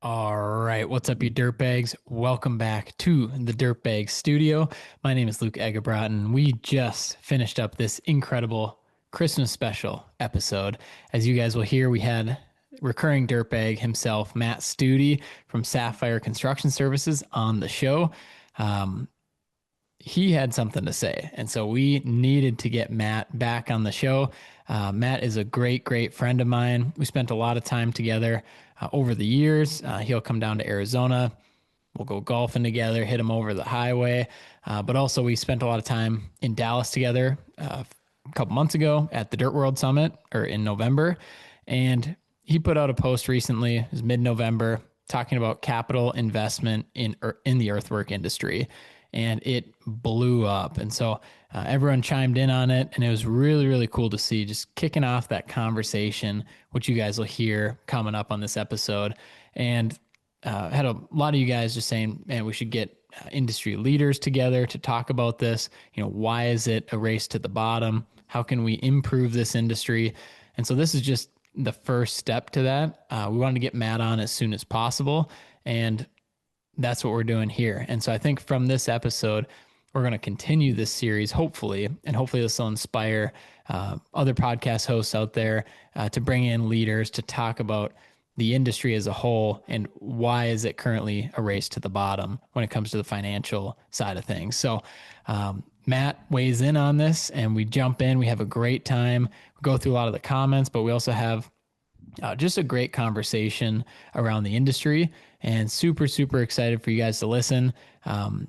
All right, what's up, you dirtbags? Welcome back to the Dirtbag Studio. My name is Luke Eggebraaten. We just finished up this incredible Christmas special episode. As you guys will hear, we had recurring dirtbag himself, Matt Studi from Sapphire Construction Services, on the show. Um, he had something to say. And so we needed to get Matt back on the show. Matt is a great, great friend of mine. We spent a lot of time together over the years. He'll come down to Arizona. We'll go golfing together, hit him over the highway. But also, we spent a lot of time in Dallas together a couple months ago at the Dirt World Summit, or in November. And he put out a post recently, it was mid-November, talking about capital investment in the earthwork industry, and it blew up. And so everyone chimed in on it, and it was really, really cool to see, just kicking off that conversation, which you guys will hear coming up on this episode. And had a lot of you guys just saying, man, we should get industry leaders together to talk about this. You know, why is it a race to the bottom? How can we improve this industry? And so this is just the first step to that. We wanted to get Matt on as soon as possible, and that's what we're doing here. And so I think from this episode, we're going to continue this series, hopefully, and hopefully this will inspire other podcast hosts out there to bring in leaders to talk about the industry as a whole and why is it currently a race to the bottom when it comes to the financial side of things. So Matt weighs in on this, and we jump in. We have a great time. We go through a lot of the comments, but we also have just a great conversation around the industry, and super, super excited for you guys to listen.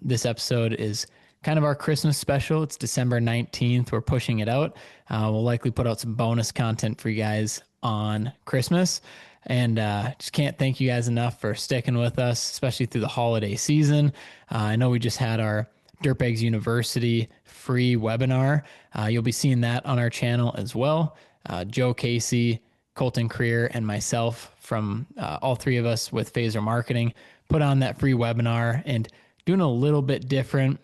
This episode is kind of our Christmas special. It's December 19th. We're pushing it out. We'll likely put out some bonus content for you guys on Christmas. And just can't thank you guys enough for sticking with us, especially through the holiday season. I know we just had our Dirtbags University free webinar. You'll be seeing that on our channel as well. Joe Casey, Colton Creer, and myself from all three of us with Phaser Marketing put on that free webinar and doing a little bit different.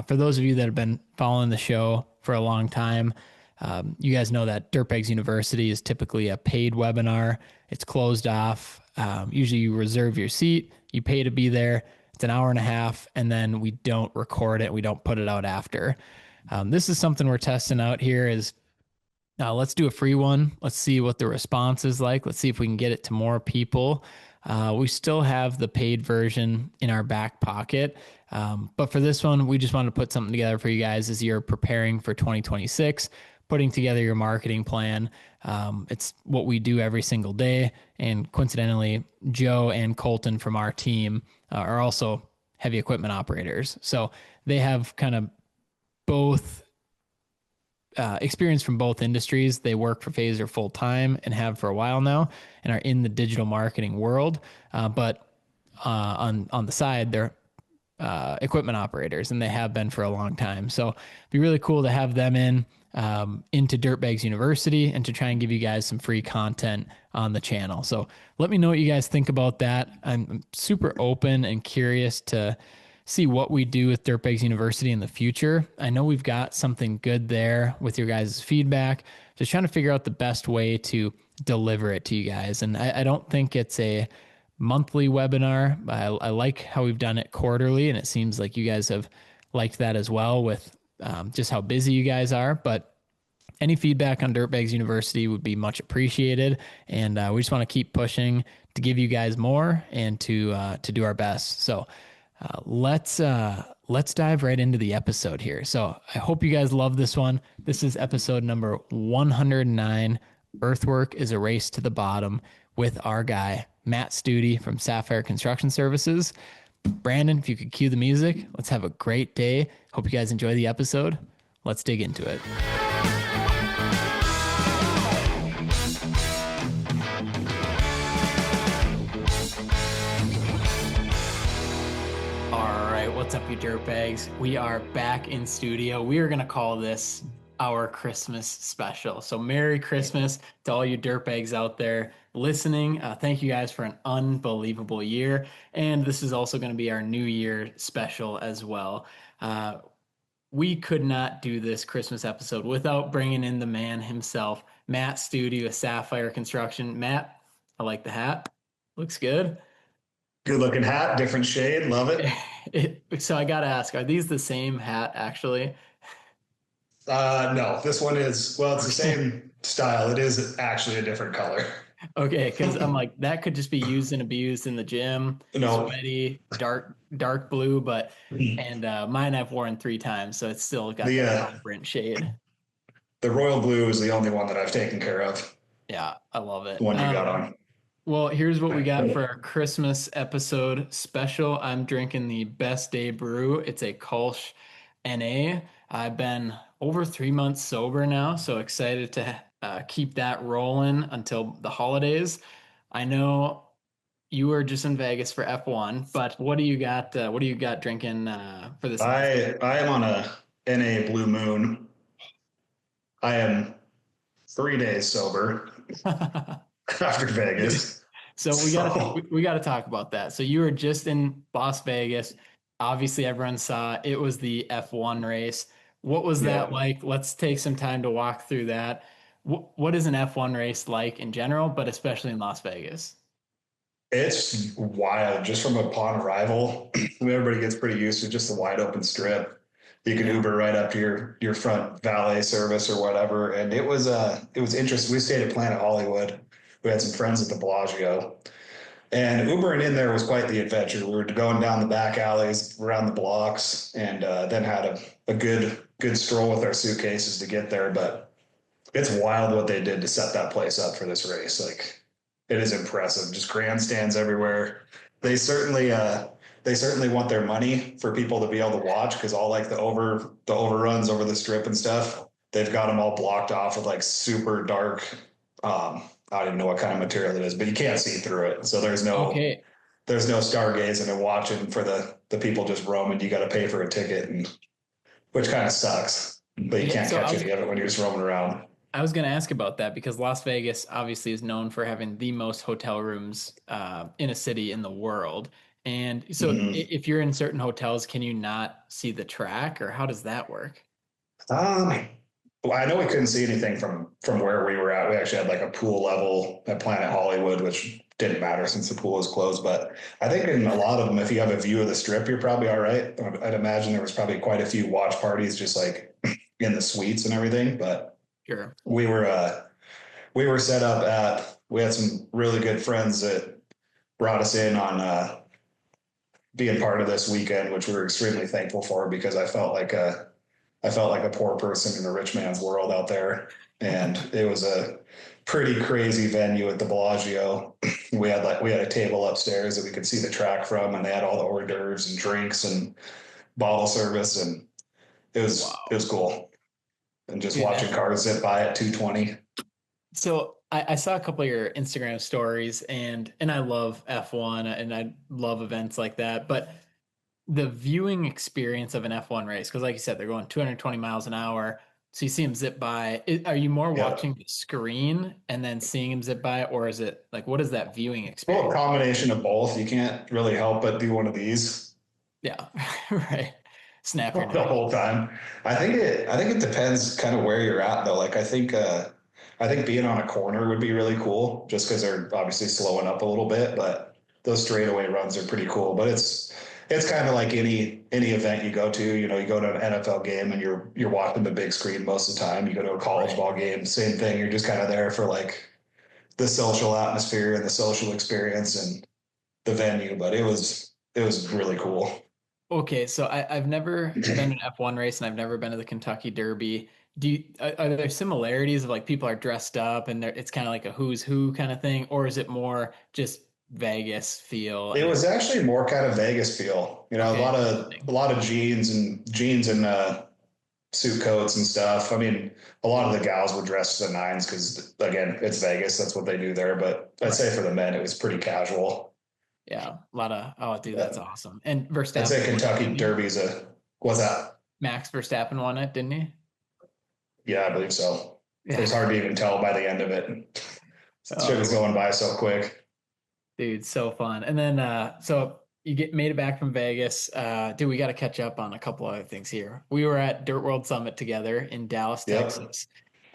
For those of you that have been following the show for a long time, you guys know that Dirtbags University is typically a paid webinar. It's closed off. Usually you reserve your seat, you pay to be there. It's an hour and a half, and then we don't record it. We don't put it out after. This is something we're testing out here is let's do a free one. Let's see what the response is like. Let's see if we can get it to more people. We still have the paid version in our back pocket. But for this one, we just wanted to put something together for you guys as you're preparing for 2026, putting together your marketing plan. It's what we do every single day. And coincidentally, Joe and Colton from our team are also heavy equipment operators. So they have kind of both experience from both industries. They work for Phaser full time and have for a while now, and are in the digital marketing world. But on the side, they're equipment operators, and they have been for a long time. So it'd be really cool to have them into Dirtbags University and to try and give you guys some free content on the channel. So let me know what you guys think about that. I'm super open and curious to see what we do with Dirtbags University in the future. I know we've got something good there with your guys' feedback. Just trying to figure out the best way to deliver it to you guys. And I don't think it's a monthly webinar. I like how we've done it quarterly, and it seems like you guys have liked that as well with just how busy you guys are. But any feedback on Dirtbags University would be much appreciated. And we just want to keep pushing to give you guys more and to do our best. So let's dive right into the episode here. So I hope you guys love this one. This is episode number 109. Earthwork is a race to the bottom with our guy, Matt Studi from Sapphire Construction Services. Brandon, if you could cue the music, let's have a great day. Hope you guys enjoy the episode. Let's dig into it. What's up, you dirtbags? We are back in studio. We are going to call this our Christmas special. So Merry Christmas to all you dirtbags out there listening. Thank you guys for an unbelievable year. And this is also going to be our New Year special as well. We could not do this Christmas episode without bringing in the man himself, Matt Studi with Sapphire Construction. Matt, I like the hat. Looks good. Good looking hat, different shade. Love it. So I gotta ask, are these the same hat actually? No, this one is, well, it's the Okay. same style. It is actually a different color. Okay, because I'm like, that could just be used and abused in the gym, No, sweaty, dark blue, but and mine I've worn 3 times, so it's still got the that uh, vibrant shade. the royal blue is the only one that I've taken care of. Yeah, I love The it. one you got on. Well, here's what we got for our Christmas episode special. I'm drinking the Best Day Brew. It's a Kolsch NA. I've been over 3 months sober now, so excited to keep that rolling until the holidays. I know you were just in Vegas for F1, but what do you got? What do you got drinking for this last? I am on a NA Blue Moon. I am 3 days sober after Vegas. So So we gotta talk about that. So you were just in Las Vegas. Obviously, everyone saw it was the F1 race. What was that yeah, like? Let's take some time to walk through that. What is an F1 race like in general, but especially in Las Vegas? it's wild. Just from upon arrival, everybody gets pretty used to just the wide open strip. You can Yeah. Uber right up to your front valet service or whatever, and it was interesting. We stayed at Planet Hollywood. We had some friends at the Bellagio, and Ubering in there was quite the adventure. We were going down the back alleys, around the blocks, and then had a good stroll with our suitcases to get there. But it's wild what they did to set that place up for this race. Like it is impressive. Just grandstands everywhere. They certainly they certainly want their money for people to be able to watch because all like the overruns over the strip and stuff. They've got them all blocked off with like super dark. I don't even know what kind of material it is, but you can't see through it. So Okay. there's no stargazing and watching for the people just roaming. You got to pay for a ticket, and which kind of sucks. But you Yeah. can't So catch any of it when you're just roaming around. I was going to ask about that because Las Vegas obviously is known for having the most hotel rooms in a city in the world. And so Mhm. if you're in certain hotels, can you not see the track or how does that work? Um, well, I know we couldn't see anything from where we were at. We actually had like a pool level at Planet Hollywood, which didn't matter since the pool was closed. But I think in a lot of them, if you have a view of the strip, you're probably all right. I'd imagine there was probably quite a few watch parties just like in the suites and everything. But Sure. we were we were set up at. We had some really good friends that brought us in on being part of this weekend, which we were extremely thankful for because I felt like a poor person in a rich man's world out there. And it was a pretty crazy venue at the Bellagio. We had a table upstairs that we could see the track from, and they had all the hors d'oeuvres and drinks and bottle service, and it Wow. was cool. And just Dude, watching that's cars zip by at 220. so I saw a couple of your Instagram stories and I love F1 and I love events like that. But the viewing experience of an F1 race, because like you said, they're going 220 miles an hour. So you see them zip by. Are you more watching Yep. the screen and then seeing them zip by, or is it like what is that viewing Well, a experience like? combination of both. You can't really help but do one of these Yeah, right. Snap your the neck. whole time. I think it depends kind of where you're at though. Like I think being on a corner would be really cool just because they're obviously slowing up a little bit, but those straightaway runs are pretty cool. But it's kind of like any event you go to. You know, you go to an NFL game and you're watching the big screen most of the time. You go to a college Right. ball game, same thing. You're just kind of there for like the social atmosphere and the social experience and the venue. But it was really cool. Okay, so I've never been to an F1 race and I've never been to the Kentucky Derby. Are there similarities of like people are dressed up and it's kind of like a who's who kind of thing, or is it more just Vegas feel It and was actually more kind of Vegas feel, you know, okay, a interesting. lot of jeans and suit coats and stuff. I mean, a lot of the gals were dressed to the nines because again, it's Vegas. That's what they do there. But I'd say Right. for the men, it was pretty casual. Yeah, a lot of oh dude, that's But awesome. And I'd say Verstappen won it, Kentucky didn't he? Derby's what's that? Max Verstappen won it, didn't he? Yeah, I believe so. It Yeah. was hard to even tell by the end of it. Shit was Oh, going by so quick. dude, so fun. And then so you get made it back from Vegas. Dude, we got to catch up on a couple other things here. We were at Dirt World Summit together in Dallas, Yep. Texas.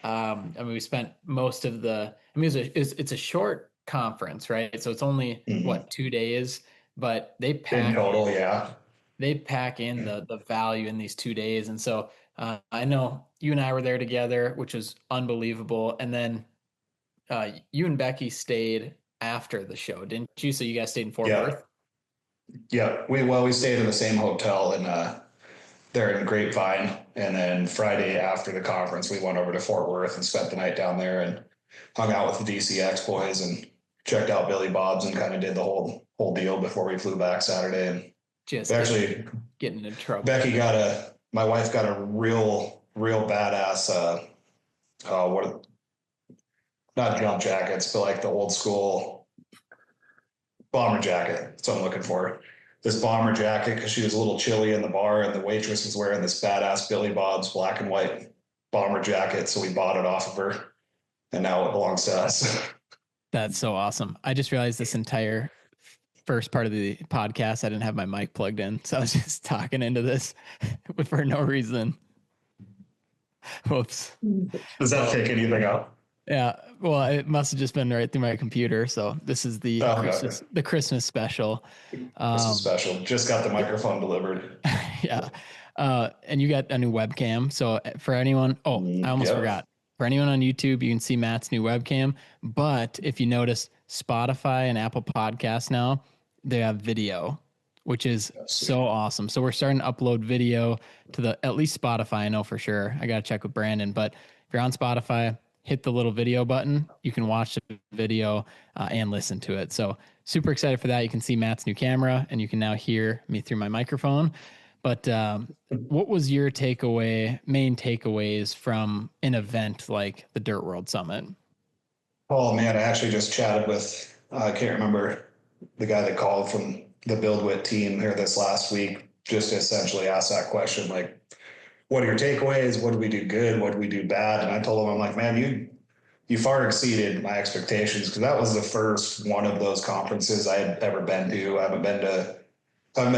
I mean, we spent most of the. I mean, it's a short conference, right? So it's only Mhm. what 2 days, but they In pack total, yeah. in the value in these 2 days. And so I know you and I were there together, which was unbelievable. And then you and Becky stayed after the show, didn't you? So you guys stayed in Fort Yeah. Worth. Yeah. We stayed in the same hotel and there in Grapevine. And then Friday after the conference, we went over to Fort Worth and spent the night down there and hung out with the DCX boys and checked out Billy Bob's and kind of did the whole deal before we flew back Saturday. And Just actually, getting in trouble. Becky my wife got a real badass, what, not jump jackets, but like the old school bomber jacket. That's what I'm looking for. This bomber jacket because she was a little chilly in the bar, and the waitress was wearing this badass Billy Bob's black and white bomber jacket. So we bought it off of her, and now it belongs to us. That's so awesome. I just realized this entire first part of the podcast, I didn't have my mic plugged in. So I was just talking into this for no reason. Whoops. Does that pick anything up? Yeah. Well, it must have just been right through my computer. So this is the Okay. Christmas special. This is special. Just got the microphone delivered. Yeah. And you got a new webcam. So for anyone, I almost forgot. For anyone on YouTube, you can see Matt's new webcam. But if you notice, Spotify and Apple Podcasts now, they have video, which is so awesome. So we're starting to upload video to at least Spotify, I know for sure. I got to check with Brandon. But if you're on Spotify, hit the little video button. You can watch the video and listen to it. So super excited for that. You can see Matt's new camera and you can now hear me through my microphone. But what was your main takeaways from an event like the Dirt World Summit? Oh man, I actually just chatted with, I can't remember the guy that called from the BuildWit team here this last week, just to essentially ask that question, like, what are your takeaways? What did we do good? What did we do bad? And I told him, I'm like, man, you far exceeded my expectations because that was the first one of those conferences I had ever been to. I haven't been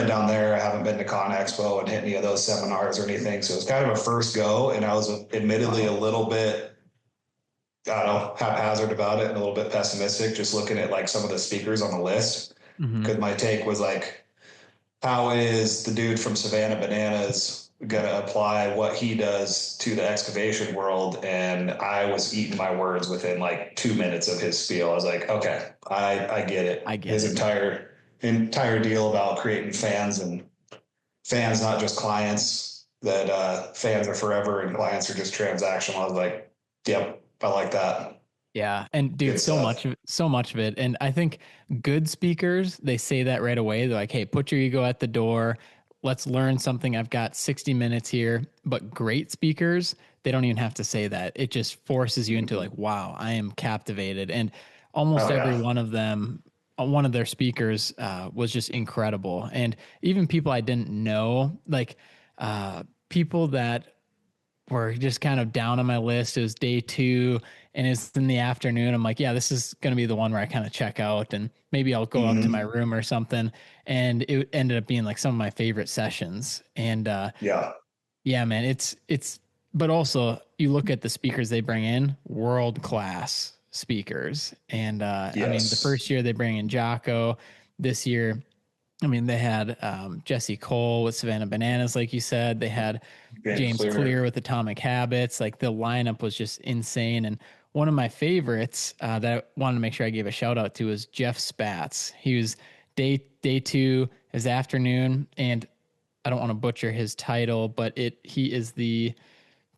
down there. I haven't been to Con Expo and hit any of those seminars or anything. So it was kind of a first go. And I was admittedly a little bit, I don't know, haphazard about it and a little bit pessimistic, just looking at like some of the speakers on the list. Because my take was like, how is the dude from Savannah Bananas going to apply what he does to the excavation world? And I was eating my words within like 2 minutes of his spiel. I was like, okay, I get it. His entire deal about creating fans, not just clients, that fans are forever and clients are just transactional. I was like, yep, I like that. Yeah. And dude, so much of it. And I think good speakers, they say that right away. They're like, hey, put your ego at the door. Let's learn something. I've got 60 minutes here. But great speakers, they don't even have to say that. It just forces you into like, wow, I am captivated. And almost every one of them, one of their speakers was just incredible. And even people I didn't know, like people that were just kind of down on my list. It was day 2 and it's in the afternoon. I'm like, yeah, this is going to be the one where I kind of check out and maybe I'll go up to my room or something. And it ended up being like some of my favorite sessions. And yeah, man, but also you look at the speakers they bring in, world-class speakers. And I mean, the first year they bring in Jocko. This year, I mean, they had Jesse Cole with Savannah Bananas, like you said. They had James Clear with Atomic Habits. Like the lineup was just insane. And one of my favorites that I wanted to make sure I gave a shout out to is Jeff Spatz. He was day 2, his afternoon, and I don't want to butcher his title, but he is the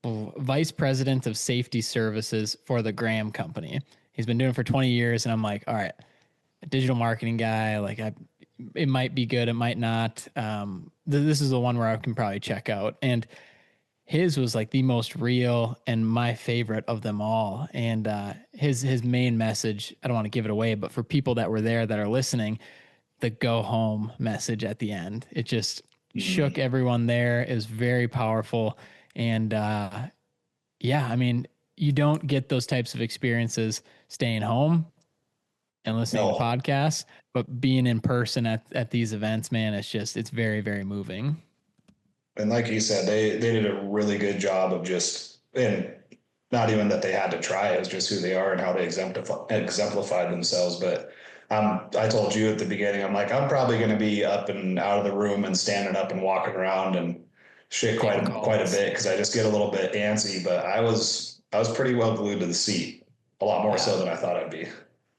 vice president of safety services for the Graham Company. He's been doing it for 20 years, and I'm like, all right, a digital marketing guy. Like it might be good, it might not. This is the one where I can probably check out. And his was like the most real and my favorite of them all. And his main message, I don't want to give it away, but for people that were there that are listening, the go home message at the end, it just shook everyone there. It was very powerful. And yeah, I mean, you don't get those types of experiences staying home and listening to podcasts, but being in person at these events, man, it's very, very moving. And like you said, they did a really good job of just, and not even that they had to try, it was just who they are and how they exemplified themselves. But I told you at the beginning, I'm like, I'm probably going to be up and out of the room and standing up and walking around and shit Taking quite a calls. bit because I just get a little bit antsy. But I was pretty well glued to the seat, a lot more Yeah. so than I thought I'd be.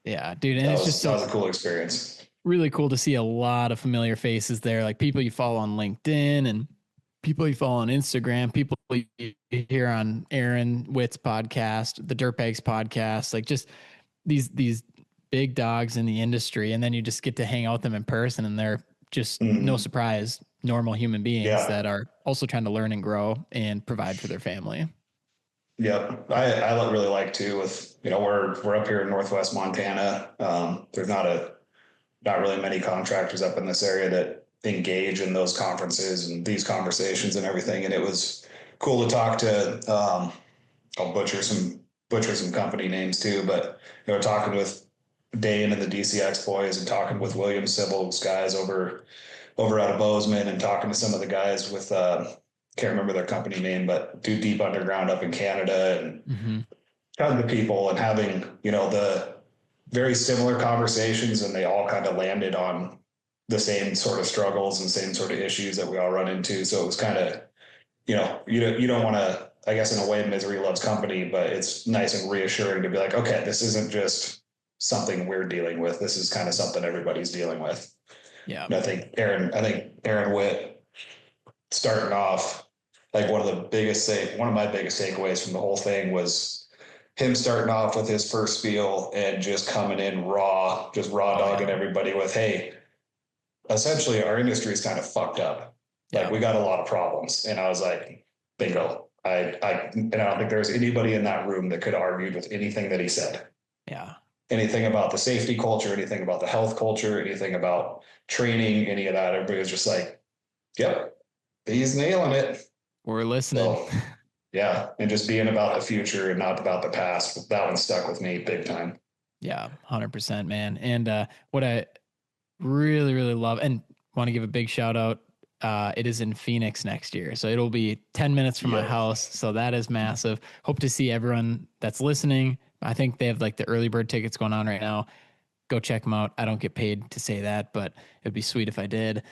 Yeah, dude. And it's just That so was a cool experience. really cool to see a lot of familiar faces there, like people you follow on LinkedIn and people you follow on Instagram, people you hear on Aaron Witt's podcast, the Dirtbags podcast, like just these big dogs in the industry. And then you just get to hang out with them in person and they're just no Mhm. surprise, normal human beings Yeah. that are also trying to learn and grow and provide for their family. Yep. I really like too with, we're up here in Northwest Montana. There's not really many contractors up in this area that engage in those conferences and these conversations and everything. And it was cool to talk to, I'll butcher some company names too, but talking with Dane and the DCX boys and talking with William Sybil's guys over out of Bozeman and talking to some of the guys with can't remember their company name, but do deep underground up in Canada and Mm-hmm. tons of people and having, the very similar conversations and they all kind of landed on the same sort of struggles and same sort of issues that we all run into. So it was kind of, you don't want to, I guess in a way, misery loves company, but it's nice and reassuring to be like, okay, this isn't just something we're dealing with. This is kind of something everybody's dealing with. Yeah. And I think Aaron Witt starting off, like one of my biggest takeaways from the whole thing was him starting off with his first spiel and just coming in raw, just raw Oh dogging yeah. everybody with, hey, essentially our industry is kind of fucked up. Like Yeah. we got a lot of problems. And I was like, bingo. And I don't think there's anybody in that room that could have argued with anything that he said. Yeah. Anything about the safety culture, anything about the health culture, anything about training, any of that. Everybody was just like, yep, he's nailing it. We're listening. So yeah, and just being about the future and not about the past. That one stuck with me big time. Yeah, 100%, man. And what I really, really love and want to give a big shout out. It is in Phoenix next year. So it'll be 10 minutes from my Yep. house. So that is massive. Hope to see everyone that's listening. I think they have like the early bird tickets going on right now. Go check them out. I don't get paid to say that, but it'd be sweet if I did.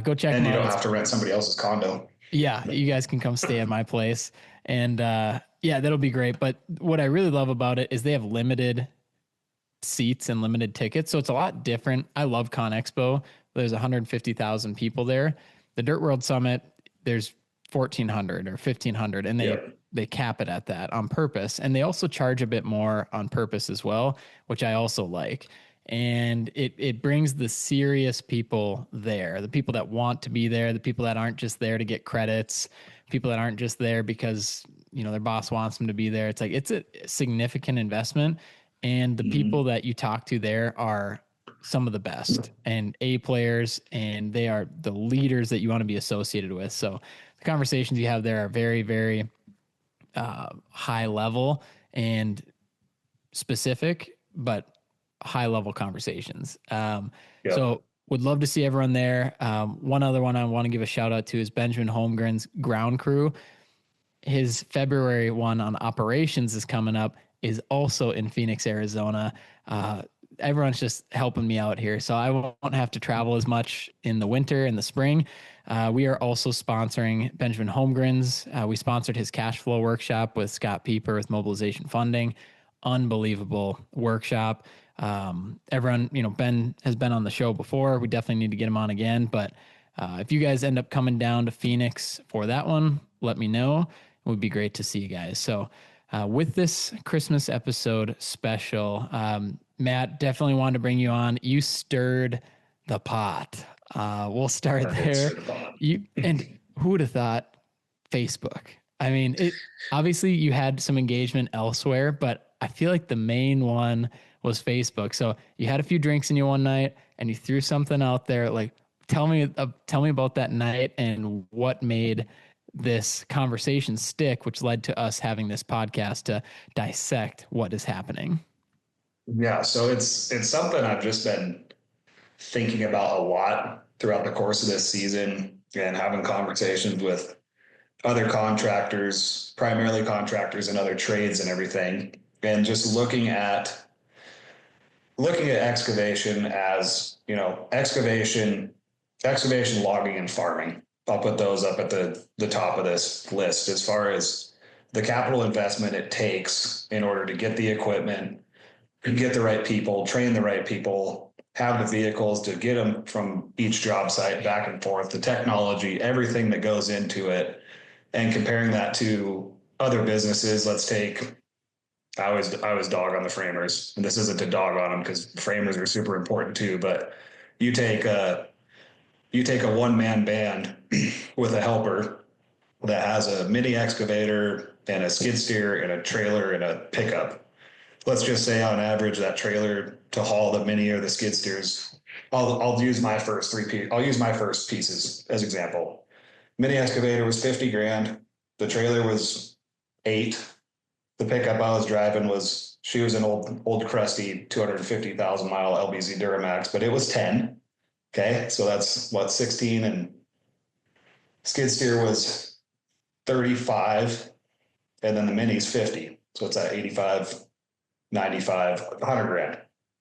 Go check And them you out. don't It's, have to rent somebody else's condo. yeah, you guys can come stay at my place. And yeah, that'll be great. But what I really love about it is they have limited seats and limited tickets. So it's a lot different. I love Con Expo. There's 150,000 people there. The Dirt World Summit, there's 1,400 or 1,500, and Yep. they cap it at that on purpose. And they also charge a bit more on purpose as well, which I also like. And it brings the serious people there, the people that want to be there, the people that aren't just there to get credits, people that aren't just there because their boss wants them to be there. It's like it's a significant investment, and the people Mhm. that you talk to there are some of the best and A players, and they are the leaders that you want to be associated with. So the conversations you have there are very, very high level and specific, but high level conversations. Yep. So would love to see everyone there. One other one I want to give a shout out to is Benjamin Holmgren's ground crew. His February one on operations is coming up, is also in Phoenix, Arizona. Everyone's just helping me out here. So I won't have to travel as much in the winter and the spring. We are also sponsoring Benjamin Holmgren's. We sponsored his cash flow workshop with Scott Pieper with mobilization funding. Unbelievable workshop. Everyone, Ben has been on the show before. We definitely need to get him on again. But if you guys end up coming down to Phoenix for that one, let me know. It would be great to see you guys. So with this Christmas episode special, Matt, definitely wanted to bring you on. You stirred the pot. We'll start there. And who would have thought Facebook? I mean, obviously you had some engagement elsewhere, but I feel like the main one was Facebook. So you had a few drinks in you one night and you threw something out there. Like, tell me about that night and what made this conversation stick, which led to us having this podcast to dissect what is happening. Yeah. So it's something I've just been thinking about a lot throughout the course of this season and having conversations with other contractors, primarily contractors and other trades and everything. And just looking at looking at excavation as, excavation, logging, and farming. I'll put those up at the top of this list as far as the capital investment it takes in order to get the equipment, get the right people, train the right people, have the vehicles to get them from each job site back and forth, the technology, everything that goes into it, and comparing that to other businesses. Let's take, I always dog on the framers, and this isn't to dog on them because framers are super important too. But you take a one man band with a helper that has a mini excavator and a skid steer and a trailer and a pickup. Let's just say on average that trailer to haul the mini or the skid steers. I'll use my first I'll use my first pieces as example. Mini excavator was 50 grand. The trailer was 8. The pickup I was driving she was an old crusty 250,000 mile LBZ Duramax, but it was 10. Okay. So that's what, 16, and skid steer was 35. And then the mini's 50. So it's at 85, 95, 100 grand.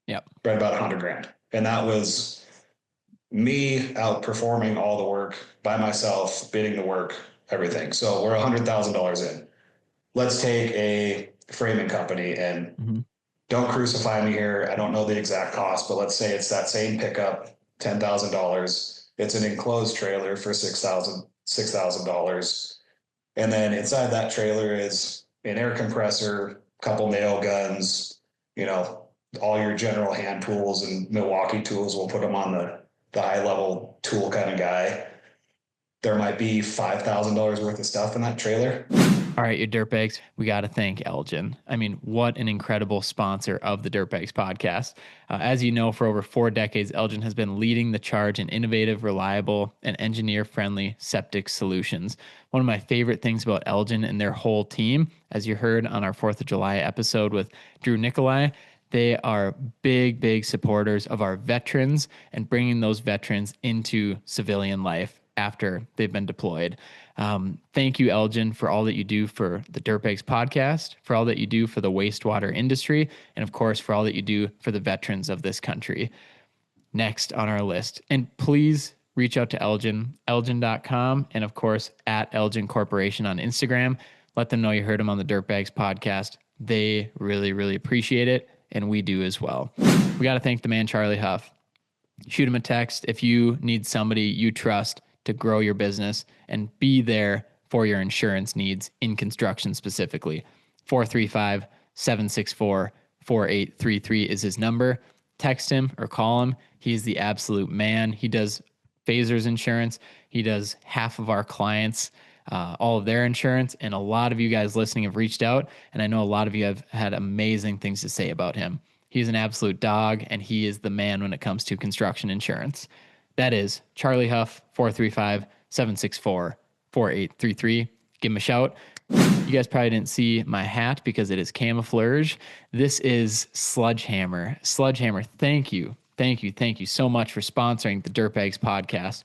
Yep. Right about 100 grand. And that was me outperforming all the work by myself, bidding the work, everything. So we're $100,000 in. Let's take a framing company and don't crucify me here. I don't know the exact cost, but let's say it's that same pickup, $10,000. It's an enclosed trailer for $6,000. And then inside that trailer is an air compressor, couple nail guns, all your general hand tools and Milwaukee tools. We'll put them on the high level tool kind of guy. There might be $5,000 worth of stuff in that trailer. All right, you dirtbags, we got to thank Eljen. I mean, what an incredible sponsor of the Dirtbags podcast. As you know, for over 4 decades, Eljen has been leading the charge in innovative, reliable, and engineer-friendly septic solutions. One of my favorite things about Eljen and their whole team, as you heard on our 4th of July episode with Drew Nikolai, they are big, big supporters of our veterans and bringing those veterans into civilian life after they've been deployed. Thank you, Eljen, for all that you do for the Dirtbags podcast, for all that you do for the wastewater industry, and of course, for all that you do for the veterans of this country. Next on our list, and please reach out to Eljen, eljen.com, and of course, at Eljen Corporation on Instagram. Let them know you heard them on the Dirtbags podcast. They really, really appreciate it, and we do as well. We got to thank the man, Charlie Huff. Shoot him a text if you need somebody you trust to grow your business and be there for your insurance needs in construction specifically. 435-764-4833 is his number. Text him or call him. He's the absolute man. He does Phasers insurance. He does half of our clients, all of their insurance. And a lot of you guys listening have reached out. And I know a lot of you have had amazing things to say about him. He's an absolute dog, and he is the man when it comes to construction insurance. That is Charlie Huff, 435-764-4833. Give him a shout. You guys probably didn't see my hat because it is camouflage. This is Sledgehammer. Sledgehammer, thank you. Thank you so much for sponsoring the Dirtbags podcast.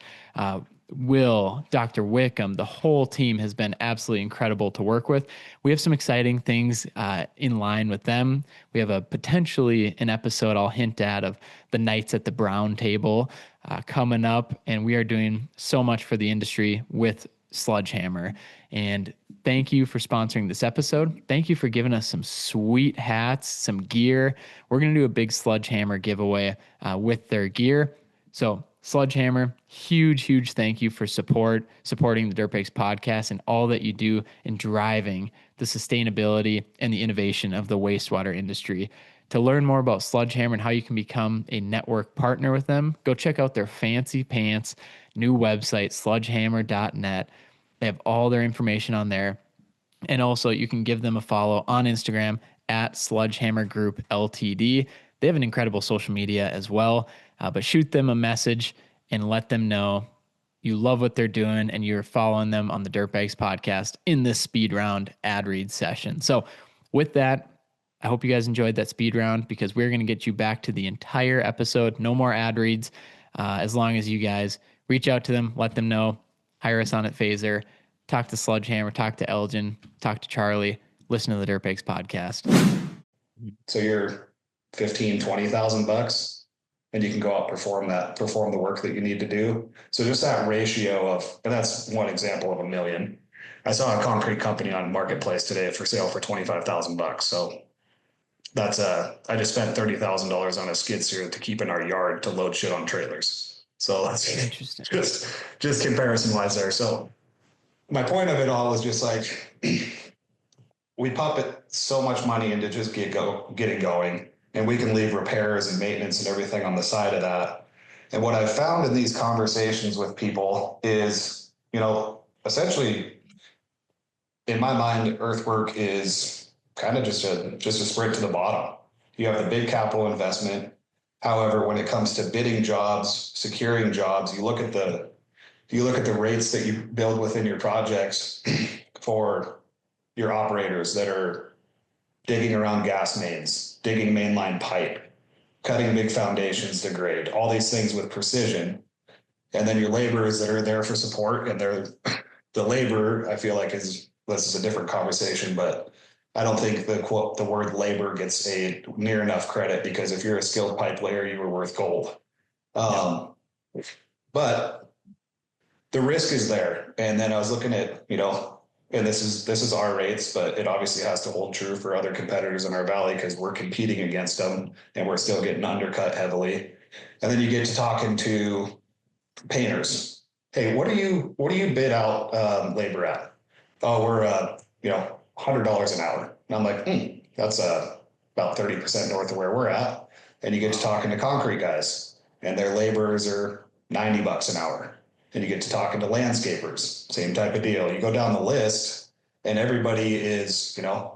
Will, Dr. Wickham, the whole team has been absolutely incredible to work with. We have some exciting things in line with them. We have potentially an episode I'll hint at of the Knights at the Brown Table coming up, and we are doing so much for the industry with Sledgehammer. And thank you for sponsoring this episode. Thank you for giving us some sweet hats, some gear. We're going to do a big Sledgehammer giveaway with their gear. So Sledgehammer, huge thank you for supporting the Dirtbags podcast and all that you do in driving the sustainability and the innovation of the wastewater industry. To learn more about Sledgehammer and how you can become a network partner with them, go check out their fancy pants new website, sledgehammer.net. They have all their information on there. And also you can give them a follow on Instagram at Sledgehammer Group Ltd. They have an incredible social media as well. But shoot them a message and let them know you love what they're doing and you're following them on the Dirtbags podcast in this speed round ad read session. So with that, I hope you guys enjoyed that speed round because we're going to get you back to the entire episode. No more ad reads as long as you guys reach out to them, let them know, hire us on at Phaser, talk to Sledgehammer, talk to Eljen, talk to Charlie, listen to the Dirtbags podcast. So you're $15,000-20,000, and you can go out perform the work that you need to do. So just that ratio of, and that's one example of a million. I saw a concrete company on Marketplace today for sale for $25,000. So that's I just spent $30,000 on a skid steer to keep in our yard to load shit on trailers. So that's Interesting. just comparison wise there. So my point of it all is just like we pump it so much money into just get it going, and we can leave repairs and maintenance and everything on the side of that. And what I've found in these conversations with people is, essentially in my mind, earthwork is kind of just a sprint to the bottom. You have the big capital investment. However, when it comes to bidding jobs, securing jobs, you look at the rates that you build within your projects for your operators that are digging around gas mains, digging mainline pipe, cutting big foundations to grade, all these things with precision. And then your laborers that are there for support, and the labor, I feel like this is a different conversation, but I don't think the word labor gets a near enough credit, because if you're a skilled pipe layer, you were worth gold. But the risk is there. And then I was looking at, and this is our rates, but it obviously has to hold true for other competitors in our valley because we're competing against them and we're still getting undercut heavily. And then you get to talking to painters. Hey, what do you bid out labor at? Oh, we're $100 an hour. And I'm like, that's about 30% north of where we're at. And you get to talking to concrete guys, and their laborers are $90 an hour. And you get to talking to landscapers, same type of deal. You go down the list, and everybody is, $20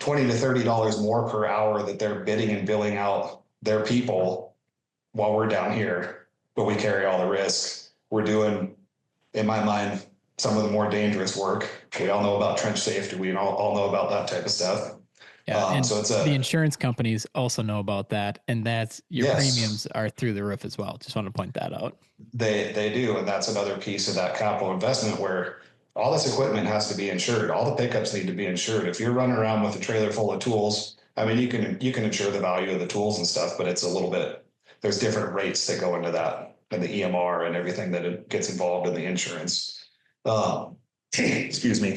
to $30 more per hour that they're bidding and billing out their people while we're down here, but we carry all the risk. We're doing, in my mind, some of the more dangerous work. We all know about trench safety. We all know about that type of stuff. Yeah, and so the insurance companies also know about that, and that's your premiums are through the roof as well. Just want to point that out. They do, and that's another piece of that capital investment where all this equipment has to be insured. All the pickups need to be insured. If you're running around with a trailer full of tools, I mean, you can insure the value of the tools and stuff, but it's a little bit. There's different rates that go into that, and the EMR and everything that it gets involved in the insurance. Excuse me.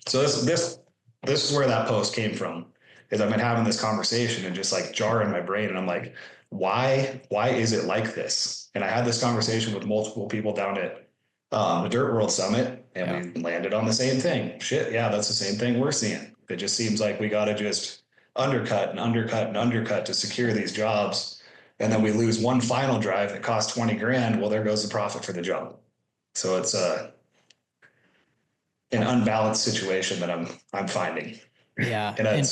So this is where that post came from. Is I've been having this conversation and just like jarring my brain, and I'm like, why is it like this? And I had this conversation with multiple people down at the Dirt World Summit, and we landed on the same thing. Shit, yeah, that's the same thing we're seeing. It just seems like we got to just undercut to secure these jobs, and then we lose one final drive that costs 20 grand. Well, there goes the profit for the job. So it's an unbalanced situation that I'm finding. Yeah, and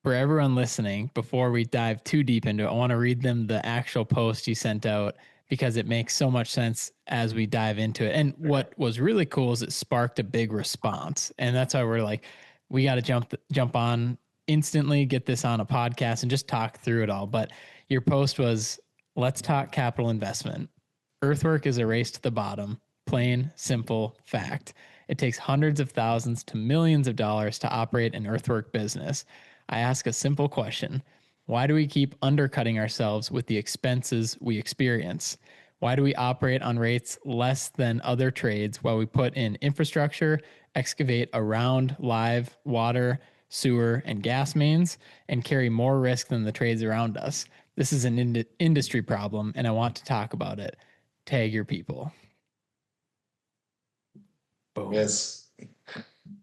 for everyone listening, before we dive too deep into it, I want to read them the actual post you sent out because it makes so much sense as we dive into it. And what was really cool is it sparked a big response. And that's why we're like, we got to jump on instantly, get this on a podcast and just talk through it all. But your post was, let's talk capital investment. Earthwork is a race to the bottom. Plain, simple fact. It takes hundreds of thousands to millions of dollars to operate an earthwork business. I ask a simple question. Why do we keep undercutting ourselves with the expenses we experience? Why do we operate on rates less than other trades while we put in infrastructure, excavate around live water, sewer, and gas mains, and carry more risk than the trades around us? This is an industry problem, and I want to talk about it. Tag your people. Boom. Yes.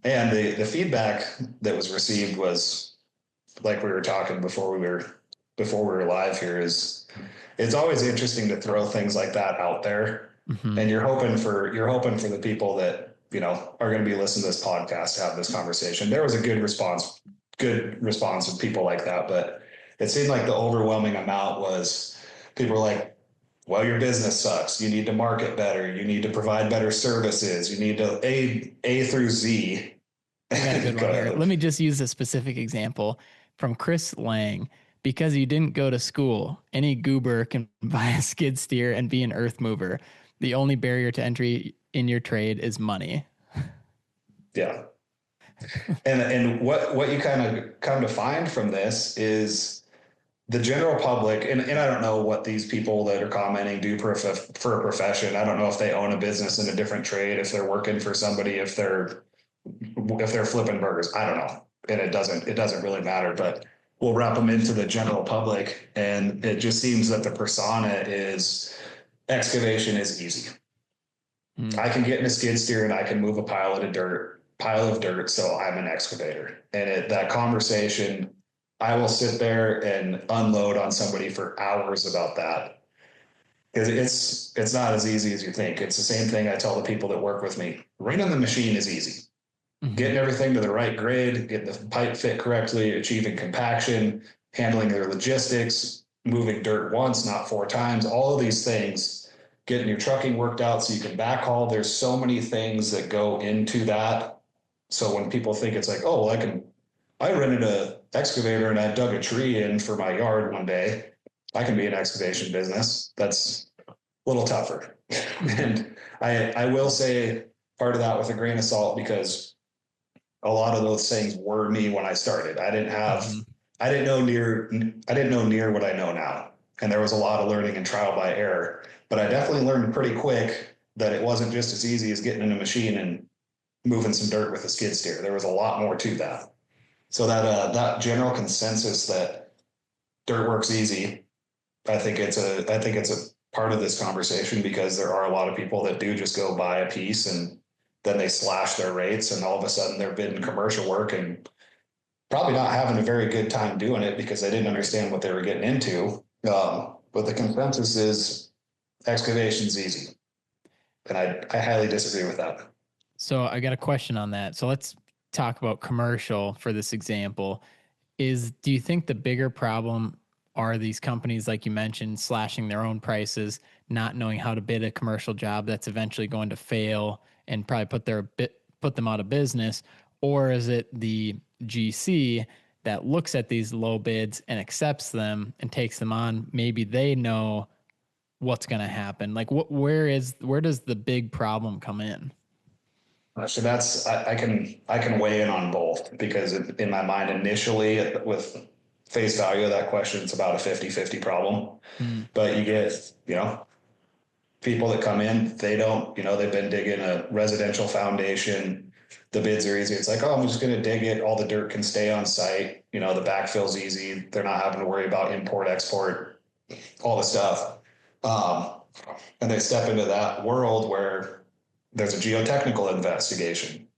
And the feedback that was received was, like we were talking before we were live here, is it's always interesting to throw things like that out there. Mm-hmm. And you're hoping for the people that, are going to be listening to this podcast to have this conversation. There was a good response of people like that, but it seemed like the overwhelming amount was people were like, well, your business sucks. You need to market better. You need to provide better services. You need to A through Z. I got a good one here. Let me just use a specific example from Chris Lang. Because you didn't go to school, any goober can buy a skid steer and be an earth mover. The only barrier to entry in your trade is money. Yeah. And what you kind of come to find from this is the general public, and I don't know what these people that are commenting do for a profession. I don't know if they own a business in a different trade, if they're working for somebody, if they're flipping burgers. I don't know. And it doesn't really matter, but we'll wrap them into the general public. And it just seems that the persona is excavation is easy. I can get in a skid steer and I can move a pile of dirt. So I'm an excavator. And that conversation, I will sit there and unload on somebody for hours about that. Because it's not as easy as you think. It's the same thing I tell the people that work with me. Running the machine is easy. Getting everything to the right grade, getting the pipe fit correctly, achieving compaction, handling their logistics, moving dirt once, not 4 times, all of these things, getting your trucking worked out so you can backhaul. There's so many things that go into that. So when people think it's like, oh, well, I rented a excavator and I dug a tree in for my yard one day. I can be an excavation business. That's a little tougher. And I will say part of that with a grain of salt, because a lot of those things were me when I started. I didn't know near what I know now. And there was a lot of learning and trial by error, but I definitely learned pretty quick that it wasn't just as easy as getting in a machine and moving some dirt with a skid steer. There was a lot more to that. So that general consensus that dirt work's easy, I think it's a part of this conversation, because there are a lot of people that do just go buy a piece and then they slash their rates, and all of a sudden they're bidding commercial work and probably not having a very good time doing it because they didn't understand what they were getting into. But the consensus is excavation's easy. And I highly disagree with that. So I got a question on that. So let's talk about commercial for this example. Do you think the bigger problem are these companies, like you mentioned, slashing their own prices, not knowing how to bid a commercial job that's eventually going to fail and probably put them out of business? Or is it the GC that looks at these low bids and accepts them and takes them on? Maybe they know what's going to happen. Like where does the big problem come in? So I can weigh in on both, because in my mind initially, with face value of that question, it's about a 50-50 problem. But you get, people that come in, they don't, they've been digging a residential foundation. The bids are easy. It's like, oh, I'm just going to dig it. All the dirt can stay on site. The backfill's easy. They're not having to worry about import, export, all the stuff. And they step into that world where there's a geotechnical investigation.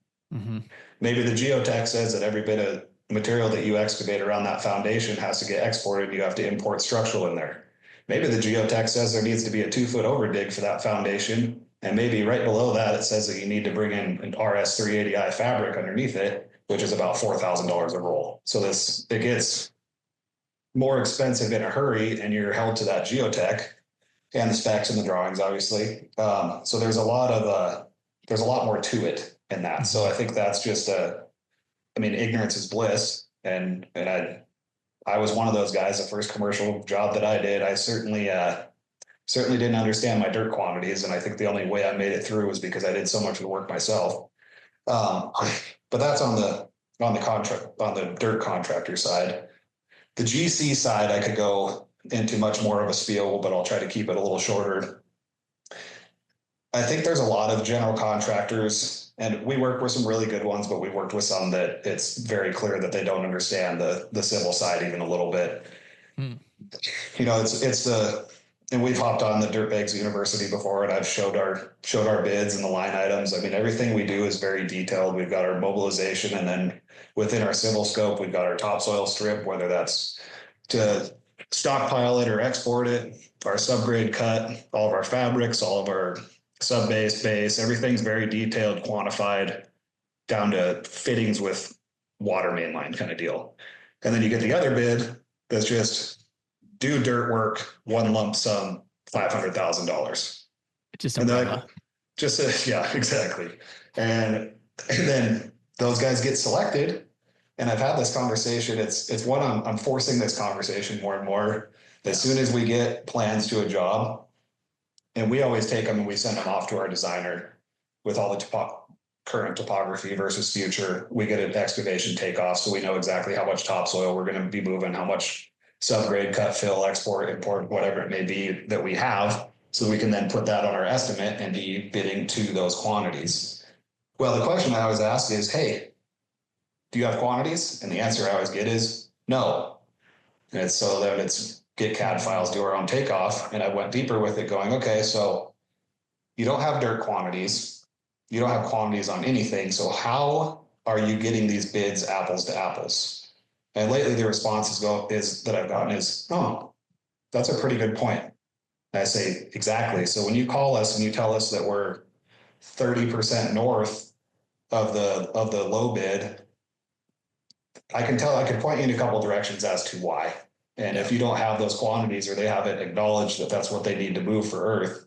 Maybe the geotech says that every bit of material that you excavate around that foundation has to get exported. You have to import structural in there. Maybe the geotech says there needs to be a 2-foot overdig for that foundation. And maybe right below that, it says that you need to bring in an RS 380i fabric underneath it, which is about $4,000 a roll. So it gets more expensive in a hurry, and you're held to that geotech and the specs and the drawings, obviously. So there's a lot more to it in that. So I think that's just ignorance is bliss. And I was one of those guys. The first commercial job that I did, I certainly didn't understand my dirt quantities, and I think the only way I made it through was because I did so much of the work myself. But that's on the dirt contractor side. The GC side, I could go into much more of a spiel, but I'll try to keep it a little shorter. I think there's a lot of general contractors, and we work with some really good ones, but we worked with some that it's very clear that they don't understand the civil side even a little bit. And we've hopped on the Dirtbags University before, and I've showed our bids and the line items. Everything we do is very detailed. We've got our mobilization, and then within our civil scope, we've got our topsoil strip, whether that's to stockpile it or export it, our subgrade cut, all of our fabrics, all of our base, everything's very detailed, quantified, down to fittings with water main line kind of deal. And then you get the other bid that's just do dirt work, one lump sum, $500,000. Just yeah, exactly. And then those guys get selected. And I've had this conversation. It's one I'm forcing this conversation more and more. As soon as we get plans to a job, and we always take them and we send them off to our designer with all the current topography versus future. We get an excavation takeoff, so we know exactly how much topsoil we're going to be moving, how much subgrade, cut, fill, export, import, whatever it may be that we have. So we can then put that on our estimate and be bidding to those quantities. Well, the question I always ask is, hey, do you have quantities? And the answer I always get is no. And it's so then it's get CAD files, do our own takeoff. And I went deeper with it going, okay, so you don't have dirt quantities. You don't have quantities on anything. So how are you getting these bids apples to apples? And lately the response is that I've gotten is, oh, that's a pretty good point. And I say, exactly. So when you call us and you tell us that we're 30% north of the low bid, I can point you in a couple of directions as to why. And if you don't have those quantities or they haven't acknowledged that that's what they need to move for Earth,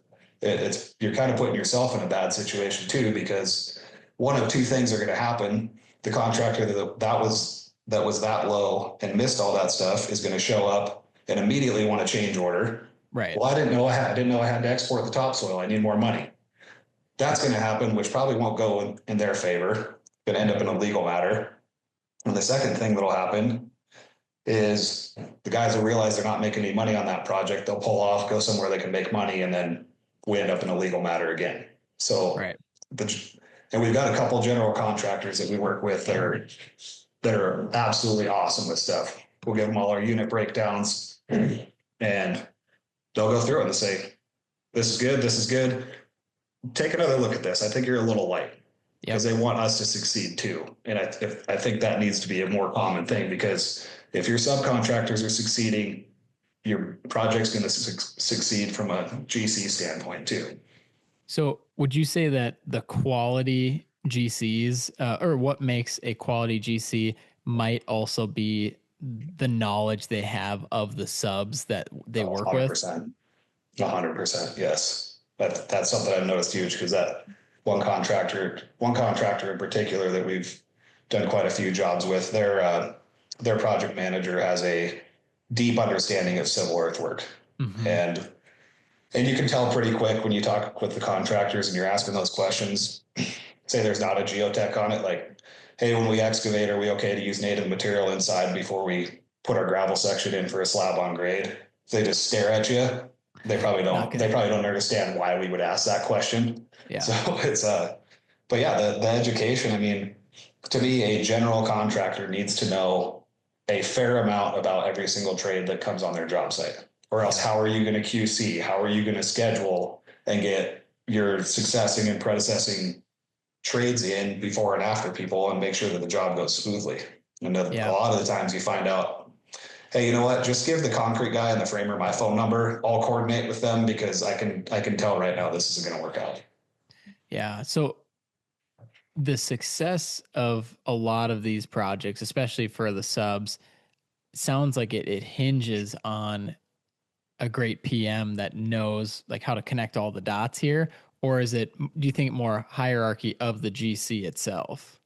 you're kind of putting yourself in a bad situation too, because one of two things are going to happen. The contractor that was that low and missed all that stuff is going to show up and immediately want a change order. Right. Well, I didn't know I had to export the topsoil. I need more money. That's going to happen, which probably won't go in their favor. Going to end up in a legal matter. And the second thing that'll happen is the guys will realize they're not making any money on that project. They'll pull off, go somewhere they can make money, and then we end up in a legal matter again. So, right. And we've got a couple general contractors that we work with that are absolutely awesome with stuff. We'll give them all our unit breakdowns, and they'll go through it and say, "This is good. This is good. Take another look at this. I think you're a little light." Because they want us to succeed too. And I think that needs to be a more common thing, because if your subcontractors are succeeding, your project's going to succeed from a GC standpoint too. So would you say that the quality GCs or what makes a quality GC might also be the knowledge they have of the subs that they work 100%, with? 100%. Yes. That's something I've noticed huge, because that one contractor in particular that we've done quite a few jobs with, their project manager has a deep understanding of civil earthwork. Mm-hmm. And you can tell pretty quick when you talk with the contractors and you're asking those questions. Say there's not a geotech on it, like, hey, when we excavate, are we okay to use native material inside before we put our gravel section in for a slab on grade? If they just stare at you, they probably don't understand why we would ask that question. Yeah. So it's but yeah, the education, I mean, to me, a general contractor needs to know a fair amount about every single trade that comes on their job site, or else how are you going to QC? How are you going to schedule and get your successing and predecessing trades in before and after people and make sure that the job goes smoothly? And a lot of the times you find out, hey, you know what? Just give the concrete guy and the framer my phone number. I'll coordinate with them, because I can tell right now this isn't going to work out. Yeah. So the success of a lot of these projects, especially for the subs, sounds like it hinges on a great PM that knows like how to connect all the dots here, or is it, do you think, more hierarchy of the GC itself?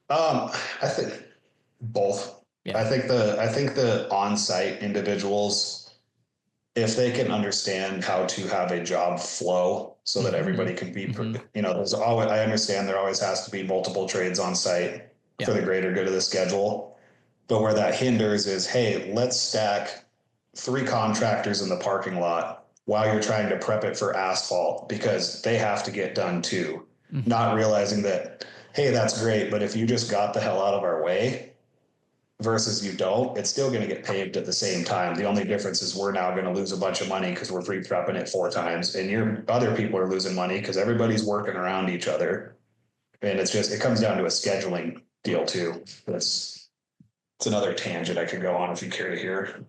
I think both. Yeah. I think the on-site individuals, if they can understand how to have a job flow so that everybody can be, there's always, I understand there always has to be multiple trades on site for the greater good of the schedule. But where that hinders is, hey, let's stack 3 contractors in the parking lot while you're trying to prep it for asphalt, because they have to get done too. Mm-hmm. Not realizing that, hey, that's great, but if you just got the hell out of our way versus you don't, it's still going to get paved at the same time. The only difference is we're now going to lose a bunch of money because we're pre-prepping it 4 times, and your other people are losing money because everybody's working around each other. And it comes down to a scheduling deal too. It's another tangent I could go on if you care to hear.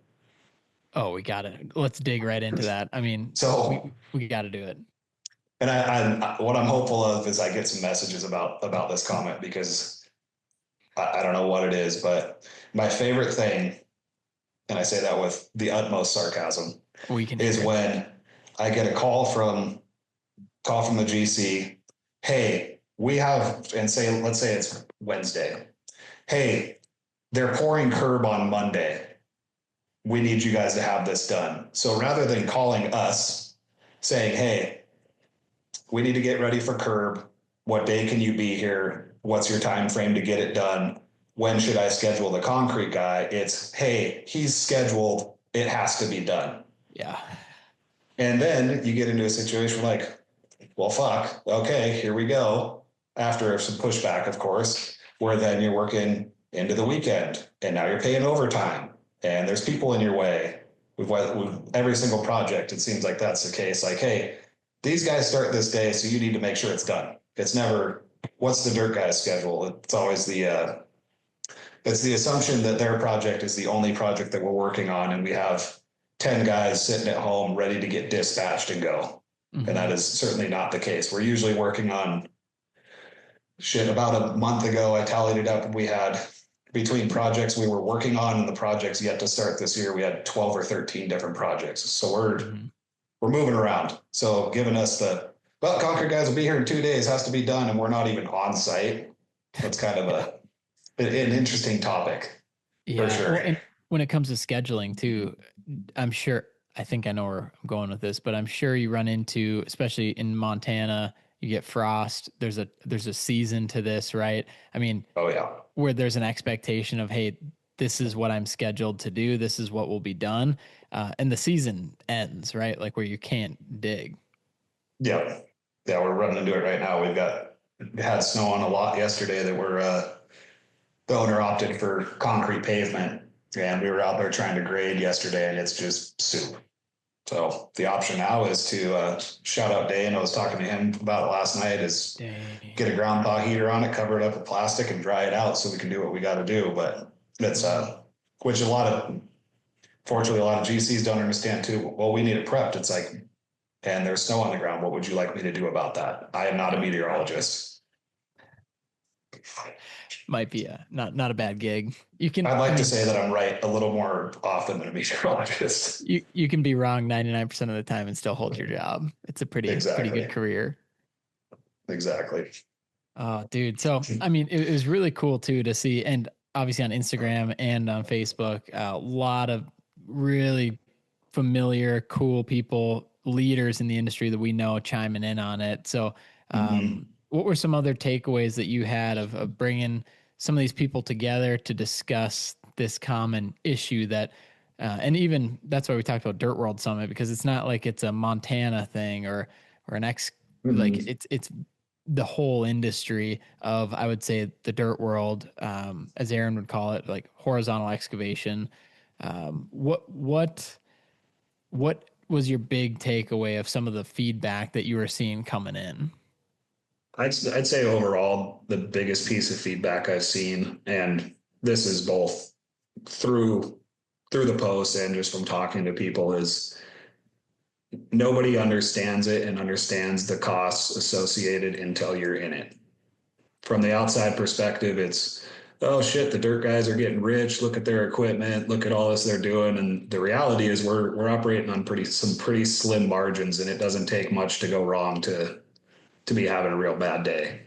Oh, we got it. Let's dig right into that. I mean, so we got to do it. And I what I'm hopeful of is I get some messages about this comment, because I don't know what it is, but my favorite thing, and I say that with the utmost sarcasm, is when I get a call from the GC. Hey, we have, and let's say it's Wednesday. Hey, they're pouring curb on Monday. We need you guys to have this done. So rather than calling us saying, hey, we need to get ready for curb. What day can you be here? What's your time frame to get it done? when should I schedule the concrete guy? It's, hey, he's scheduled. It has to be done. Yeah. And then you get into a situation like, well, fuck, okay, here we go. After some pushback, of course, where then you're working into the weekend and now you're paying overtime and there's people in your way. With every single project, it seems like that's the case. Like, hey, these guys start this day, so you need to make sure it's done. It's never, what's the dirt guy's schedule? It's always it's the assumption that their project is the only project that we're working on, and we have 10 guys sitting at home ready to get dispatched and go. Mm-hmm. And that is certainly not the case. We're usually working on shit. About a month ago, I tallied it up, and we had, between projects we were working on and the projects yet to start this year, we had 12 or 13 different projects. So we're moving around. So giving us well, concrete guys will be here in 2 days, has to be done, and we're not even on site. That's kind of an interesting topic. Yeah. For sure. Well, and when it comes to scheduling too, I'm sure, I think I know where I'm going with this, but I'm sure you run into, especially in Montana, you get frost. There's a season to this, right? I mean, oh yeah, where there's an expectation of, hey, this is what I'm scheduled to do. This is what will be done. And the season ends, right? Like where you can't dig. Yeah. Yeah. We're running into it right now. We had snow on a lot yesterday that the owner opted for concrete pavement, and we were out there trying to grade yesterday, and it's just soup. So the option now is to shout out Dane. I was talking to him about it last night, is get a ground thaw heater on it, cover it up with plastic, and dry it out so we can do what we got to do. But that's which fortunately a lot of GCs don't understand too. Well, we need it prepped. It's like, and there's snow on the ground. What would you like me to do about that? I am not a meteorologist. Might be not a bad gig. I'd like to say that I'm right a little more often than a meteorologist. You can be wrong 99% of the time and still hold your job. It's a pretty good career. Exactly. Oh, dude. So, I mean, it was really cool too to see, and obviously on Instagram and on Facebook, a lot of really familiar, cool people, leaders in the industry that we know chiming in on it. So, what were some other takeaways that you had of bringing some of these people together to discuss this common issue that, and even that's why we talked about Dirt World Summit, because it's not like it's a Montana thing or like it's the whole industry of, I would say, the dirt world, as Aaron would call it, like horizontal excavation. What was your big takeaway of some of the feedback that you were seeing coming in? I'd say overall, the biggest piece of feedback I've seen, and this is both through the posts and just from talking to people, is nobody understands it and understands the costs associated until you're in it. From the outside perspective, it's, oh shit, the dirt guys are getting rich. Look at their equipment. Look at all this they're doing. And the reality is we're operating on some pretty slim margins, and it doesn't take much to go wrong to be having a real bad day.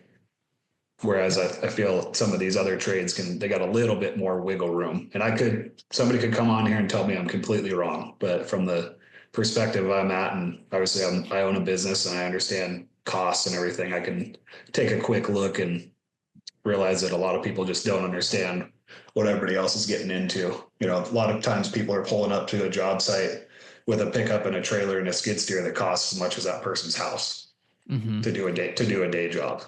Whereas I feel some of these other trades they got a little bit more wiggle room. And somebody could come on here and tell me I'm completely wrong. But from the perspective I'm at, and obviously I own a business and I understand costs and everything, I can take a quick look and realize that a lot of people just don't understand what everybody else is getting into. You know, a lot of times people are pulling up to a job site with a pickup and a trailer and a skid steer that costs as much as that person's house. To do a day job.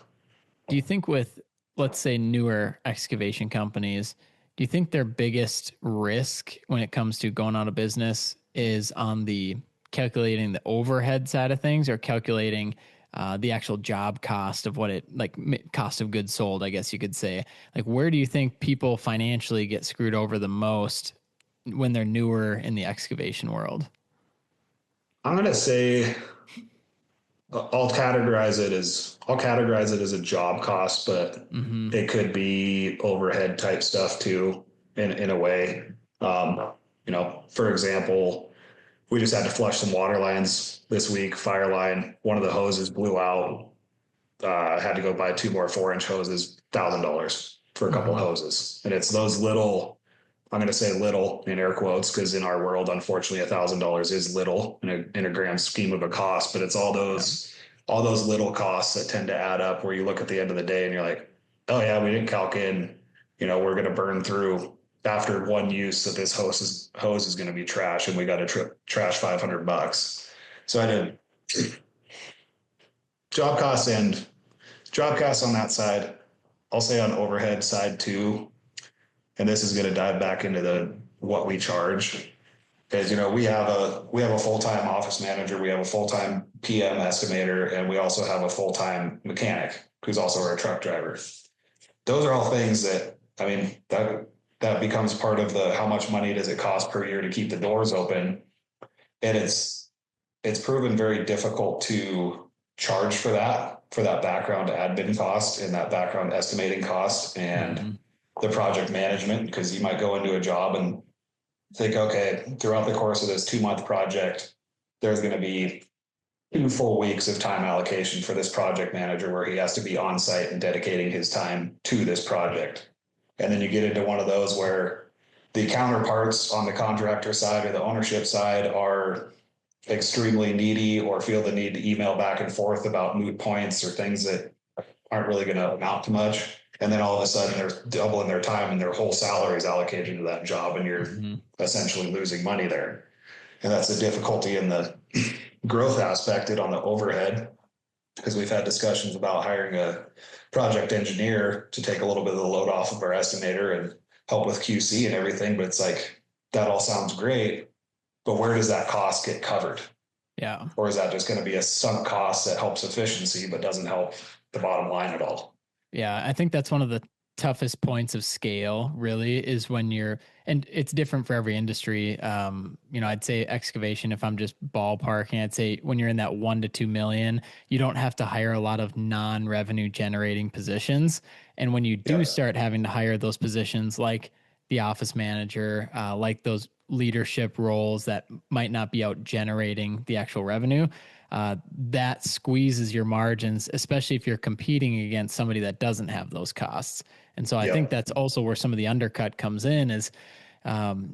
Do you think with, let's say, newer excavation companies, do you think their biggest risk when it comes to going out of business is on the calculating the overhead side of things, or calculating the actual job cost of cost of goods sold, I guess you could say? Like, where do you think people financially get screwed over the most when they're newer in the excavation world? I'm going to say I'll categorize it as a job cost, but it could be overhead type stuff too, in a way. For example, we just had to flush some water lines this week, fire line. One of the hoses blew out. Had to go buy 2 more 4-inch hoses, $1,000 for a couple hoses. And it's those little, I'm going to say little in air quotes, because in our world, unfortunately, $1,000 is little in a grand scheme of a cost, but it's all those little costs that tend to add up, where you look at the end of the day and you're like, oh yeah, we didn't calc in, we're going to burn through after one use that this hose is going to be trash, and we got to trash $500. So I did job costs and job costs on that side. I'll say on overhead side too, and this is going to dive back into the what we charge. Because we have a full-time office manager, we have a full-time PM estimator, and we also have a full-time mechanic who's also our truck driver. Those are all things that, I mean, that becomes part of the how much money does it cost per year to keep the doors open. And it's proven very difficult to charge for that background admin cost and that background estimating cost and the project management, because you might go into a job and think, okay, throughout the course of this 2-month project, there's going to be 2 full weeks of time allocation for this project manager where he has to be on site and dedicating his time to this project. And then you get into one of those where the counterparts on the contractor side or the ownership side are extremely needy or feel the need to email back and forth about moot points or things that aren't really going to amount to much. And then all of a sudden they're doubling their time and their whole salary is allocated to that job, and you're essentially losing money there. And that's the difficulty in the growth aspect on the overhead, because we've had discussions about hiring a project engineer to take a little bit of the load off of our estimator and help with QC and everything. But it's like, that all sounds great, but where does that cost get covered? Yeah. Or is that just going to be a sunk cost that helps efficiency but doesn't help the bottom line at all? Yeah, I think that's one of the toughest points of scale, really, is when and it's different for every industry. I'd say excavation, if I'm just ballparking, I'd say when you're in that 1 to 2 million, you don't have to hire a lot of non-revenue generating positions. And when you do start having to hire those positions, like the office manager, like those leadership roles that might not be out generating the actual revenue, that squeezes your margins, especially if you're competing against somebody that doesn't have those costs. And so I think that's also where some of the undercut comes in is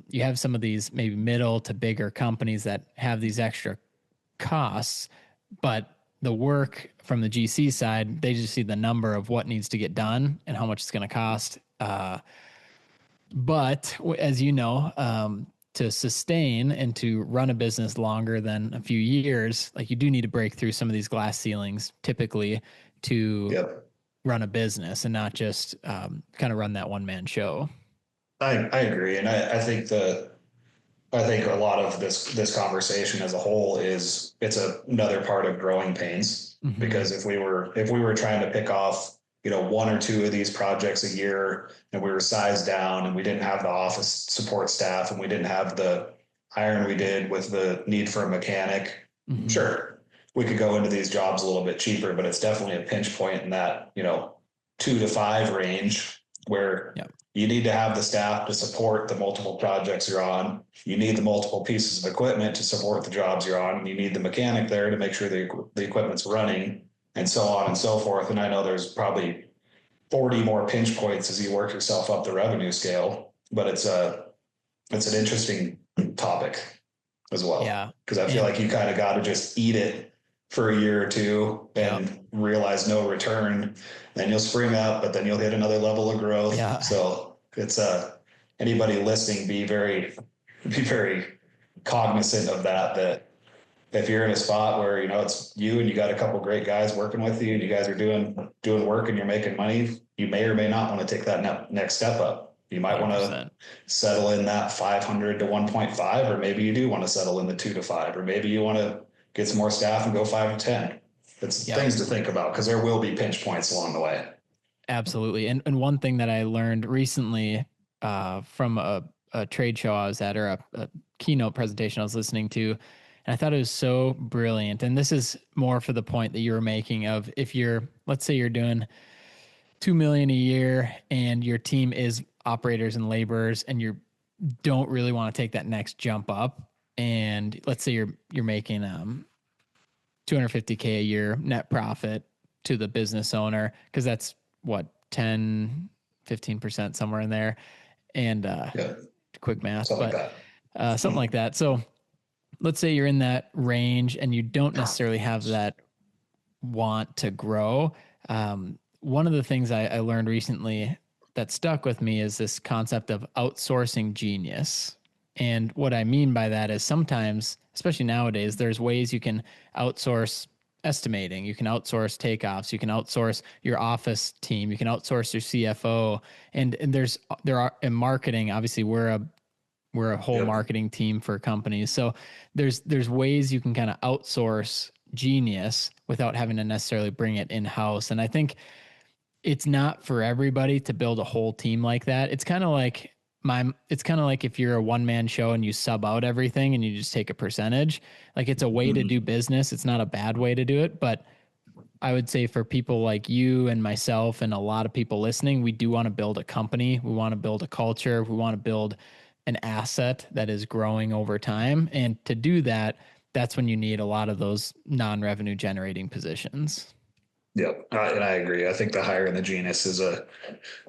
you have some of these maybe middle to bigger companies that have these extra costs, but the work from the GC side, they just see the number of what needs to get done and how much it's going to cost. But as you know, to sustain and to run a business longer than a few years, like you do need to break through some of these glass ceilings typically to run a business and not just kind of run that one-man show. I agree. And I think a lot of this conversation as a whole it's another part of growing pains, because if we were trying to pick off 1 or 2 of these projects a year, and we were sized down and we didn't have the office support staff and we didn't have the iron we did with the need for a mechanic, sure, we could go into these jobs a little bit cheaper, but it's definitely a pinch point in that 2 to 5 range where you need to have the staff to support the multiple projects you're on. You need the multiple pieces of equipment to support the jobs you're on. And you need the mechanic there to make sure the equipment's running, and so on and so forth. And I know there's probably 40 more pinch points as you work yourself up the revenue scale, but it's an interesting topic as well. Yeah. Because I feel like you kind of got to just eat it for a year or 2 and realize no return. Then you'll spring up, but then you'll hit another level of growth. Yeah. So it's anybody listening, be very cognizant of that if you're in a spot where it's you and you got a couple great guys working with you and you guys are doing work and you're making money, you may or may not want to take that next step up. You might 100%. Want to settle in that 500 to 1.5, or maybe you do want to settle in the 2 to 5, or maybe you want to get some more staff and go 5 to 10. It's things to think about, because there will be pinch points along the way. Absolutely. And one thing that I learned recently from a trade show I was at, or a keynote presentation I was listening to, and I thought it was so brilliant. And this is more for the point that you were making of, if let's say you're doing $2 million a year and your team is operators and laborers, and you don't really want to take that next jump up. And let's say you're making $250K a year net profit to the business owner, because that's what, 10-15% somewhere in there. And quick math, something like that. So let's say you're in that range and you don't necessarily have that want to grow. One of the things I learned recently that stuck with me is this concept of outsourcing genius. And what I mean by that is sometimes, especially nowadays, there's ways you can outsource estimating, you can outsource takeoffs, you can outsource your office team, you can outsource your CFO, and there are in marketing. Obviously, we're a whole Yep. marketing team for companies, so there's ways you can kind of outsource genius without having to necessarily bring it in house. And I think it's not for everybody to build a whole team like that. It's kind of like if you're a one man show and you sub out everything and you just take a percentage. Like it's a way to do Mhm. business. It's not a bad way to do it, but I would say for people like you and myself and a lot of people listening, we do want to build a company. We want to build a culture. We want to build an asset that is growing over time. And to do that, that's when you need a lot of those non-revenue generating positions. Yep. And I agree. I think the hire in the genus is a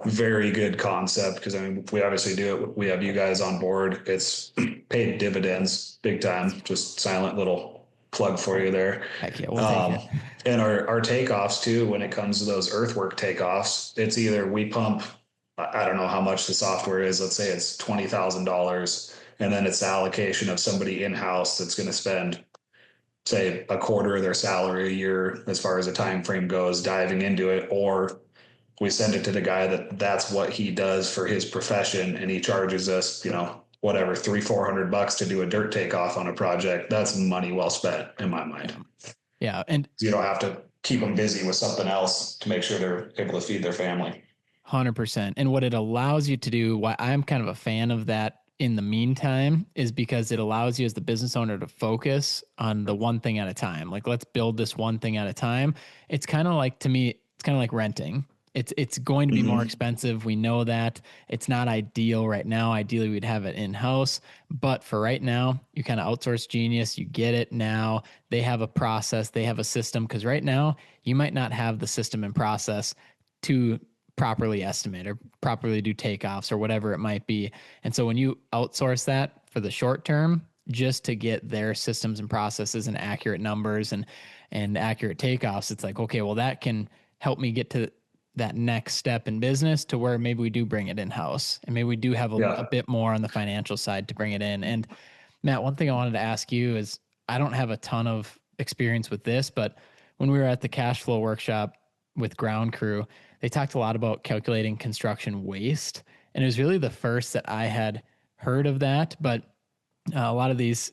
very good concept because I mean, we obviously do it. We have you guys on board. It's paid dividends big time. Just silent little plug for you there. Heck yeah, we'll take it. Um, and our takeoffs too, when it comes to those earthwork takeoffs, it's either we pump, I don't know how much the software is. Let's say it's $20,000, and then it's the allocation of somebody in house that's going to spend, say, a quarter of their salary a year as far as a time frame goes diving into it, or we send it to the guy that's what he does for his profession, and he charges us, whatever, 300-400 bucks to do a dirt takeoff on a project. That's money well spent in my mind. Yeah. Yeah. And You don't have to keep them busy with something else to make sure they're able to feed their family. 100%. And what it allows you to do, why I'm kind of a fan of that in the meantime, is because it allows you as the business owner to focus on the one thing at a time. Like, let's build this one thing at a time. It's kind of like, to me, it's kind of like renting. It's going to be more Mm-hmm. expensive. We know that it's not ideal right now. Ideally, we'd have it in house, but for right now, you kind of outsource genius. You get it now. They have a process. They have a system. Because right now, you might not have the system and process to properly estimate or properly do takeoffs or whatever it might be. And so when you outsource that for the short term, just to get their systems and processes and accurate numbers and accurate takeoffs, it's like, okay, well, that can help me get to that next step in business to where maybe we do bring it in house and maybe we do have a Yeah. bit more on the financial side to bring it in. And Matt, one thing I wanted to ask you is I don't have a ton of experience with this, but when we were at the cash flow workshop with ground crew, they talked a lot about calculating construction waste. And it was really the first that I had heard of that. But a lot of these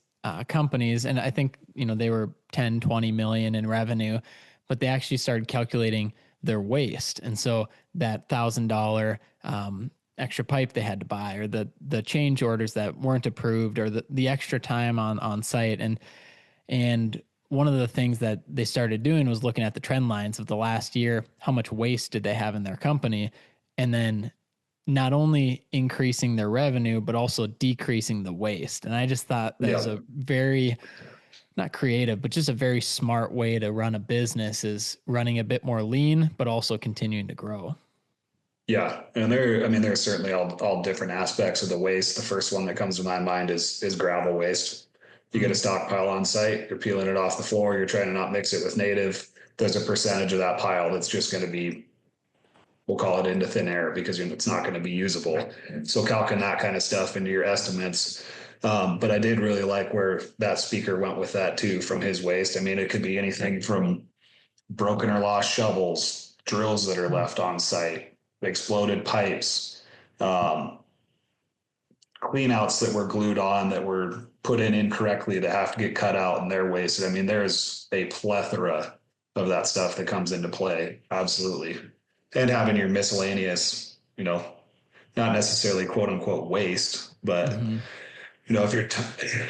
companies, and I think, they were 10, 20 million in revenue, but they actually started calculating their waste. And so that $1,000 extra pipe they had to buy, or the change orders that weren't approved, or the extra time on site. And one of the things that they started doing was looking at the trend lines of the last year. How much waste did they have in their company? And then not only increasing their revenue, but also decreasing the waste. And I just thought that was Yeah. a very, not creative, but just a very smart way to run a business, is running a bit more lean, but also continuing to grow. Yeah. And I mean, there's certainly all different aspects of the waste. The first one that comes to my mind is gravel waste. You get a Mm, stockpile on site, you're peeling it off the floor, you're trying to not mix it with native. There's a percentage of that pile that's just going to be, we'll call it, into thin air because it's not going to be usable. So calculating that kind of stuff into your estimates. But I did really like where that speaker went with that too from his waste. I mean, it could be anything from broken or lost shovels, drills that are mm, left on site, exploded pipes, um, clean outs that were glued on that were put in incorrectly that have to get cut out and they're wasted. I mean, there's a plethora of that stuff that comes into play. Absolutely. And having your miscellaneous, not necessarily quote unquote waste, but mm-hmm.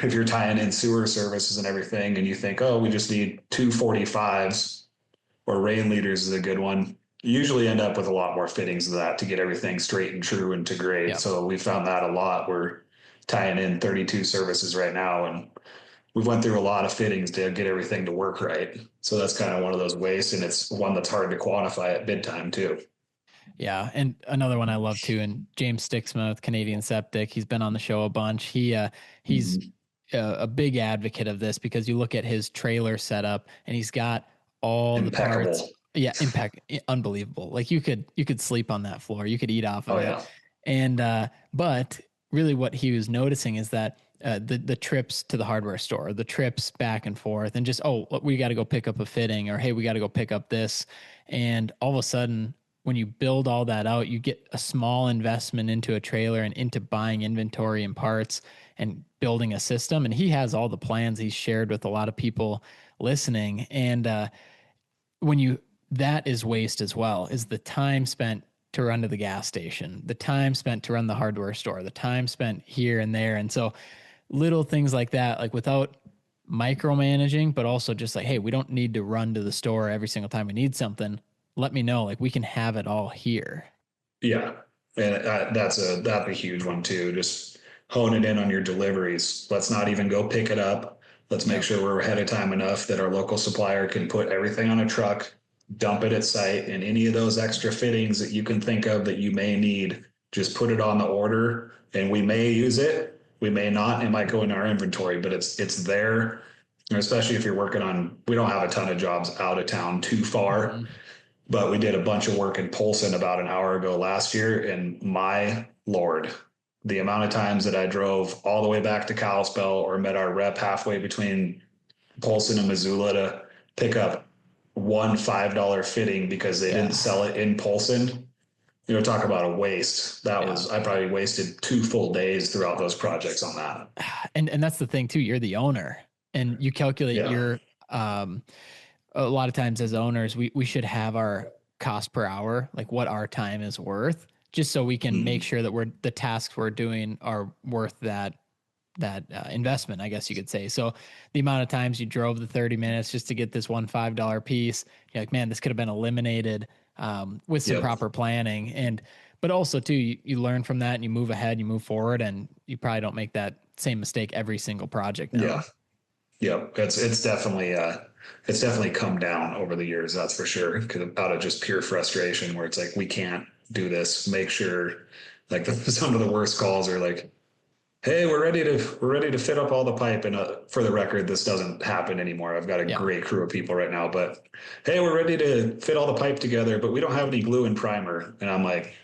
if you're tying in sewer services and everything and you think, oh, we just need 245s, or rain leaders is a good one. You usually end up with a lot more fittings of that to get everything straight and true and to grade. Yep. So we found that a lot. We're tying in 32 services right now, and we've went through a lot of fittings to get everything to work right. So that's kind of one of those wastes, and it's one that's hard to quantify at bid time too. Yeah, and another one I love too, and James Stixma with Canadian Septic, he's been on the show a bunch. He's Mm-hmm. a big advocate of this because you look at his trailer setup and he's got all the parts Impeccable. Yeah, impact unbelievable. Like you could sleep on that floor, you could eat off of Oh it. yeah. And but really what he was noticing is that the trips to the hardware store, the trips back and forth, and just, oh, we got to go pick up a fitting, or hey, we got to go pick up this. And all of a sudden, when you build all that out, you get a small investment into a trailer and into buying inventory and parts and building a system. And he has all the plans he's shared with a lot of people listening. And when you that is waste as well, is the time spent to run to the gas station, the time spent to run the hardware store, the time spent here and there. And so little things like that, like without micromanaging, but also just like, hey, we don't need to run to the store every single time we need something. Let me know, like we can have it all here. Yeah. And that'd be a huge one too. Just hone it in on your deliveries. Let's not even go pick it up. Let's make Yep. sure we're ahead of time enough that our local supplier can put everything on a truck, dump it at site, and any of those extra fittings that you can think of that you may need, just put it on the order and we may use it. We may not. It might go in our inventory, but it's there. And especially if you're working on, we don't have a ton of jobs out of town too far, Mm-hmm. but we did a bunch of work in Polson about an hour ago last year. And my Lord, the amount of times that I drove all the way back to Kalispell or met our rep halfway between Polson and Missoula to pick up one $5 fitting because they didn't Yeah. sell it in Polson. Talk about a waste. Yeah. I probably wasted 2 full days throughout those projects on that. And that's the thing too. You're the owner and you calculate Yeah. your a lot of times as owners, we should have our cost per hour, like what our time is worth, just so we can make Mm-hmm. sure that the tasks we're doing are worth that investment, I guess you could say. So the amount of times you drove the 30 minutes just to get this one $5 piece, you're like, man, this could have been eliminated with some Yep. proper planning. And but also too, you learn from that and you move ahead, you move forward, and you probably don't make that same mistake every single project Yeah. now. Yep. It's definitely come down over the years, that's for sure. Because out of just pure frustration where it's like we can't do this. Make sure like some of the worst calls are like, hey, we're ready to fit up all the pipe. And for the record, this doesn't happen anymore. I've got a Yeah. great crew of people right now, but hey, we're ready to fit all the pipe together, but we don't have any glue and primer. And I'm like,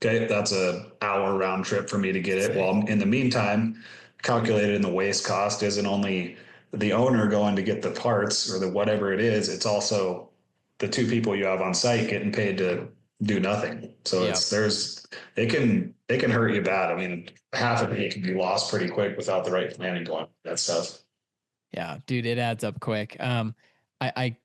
okay, that's a hour round trip for me to get it. Sick. Well, in the meantime, calculated in the waste cost isn't only the owner going to get the parts or the whatever it is, it's also the two people you have on site getting paid to do nothing. So Yep. it can hurt you bad. I mean, half of it can be lost pretty quick without the right planning going. That stuff. Yeah, dude, it adds up quick. I, I,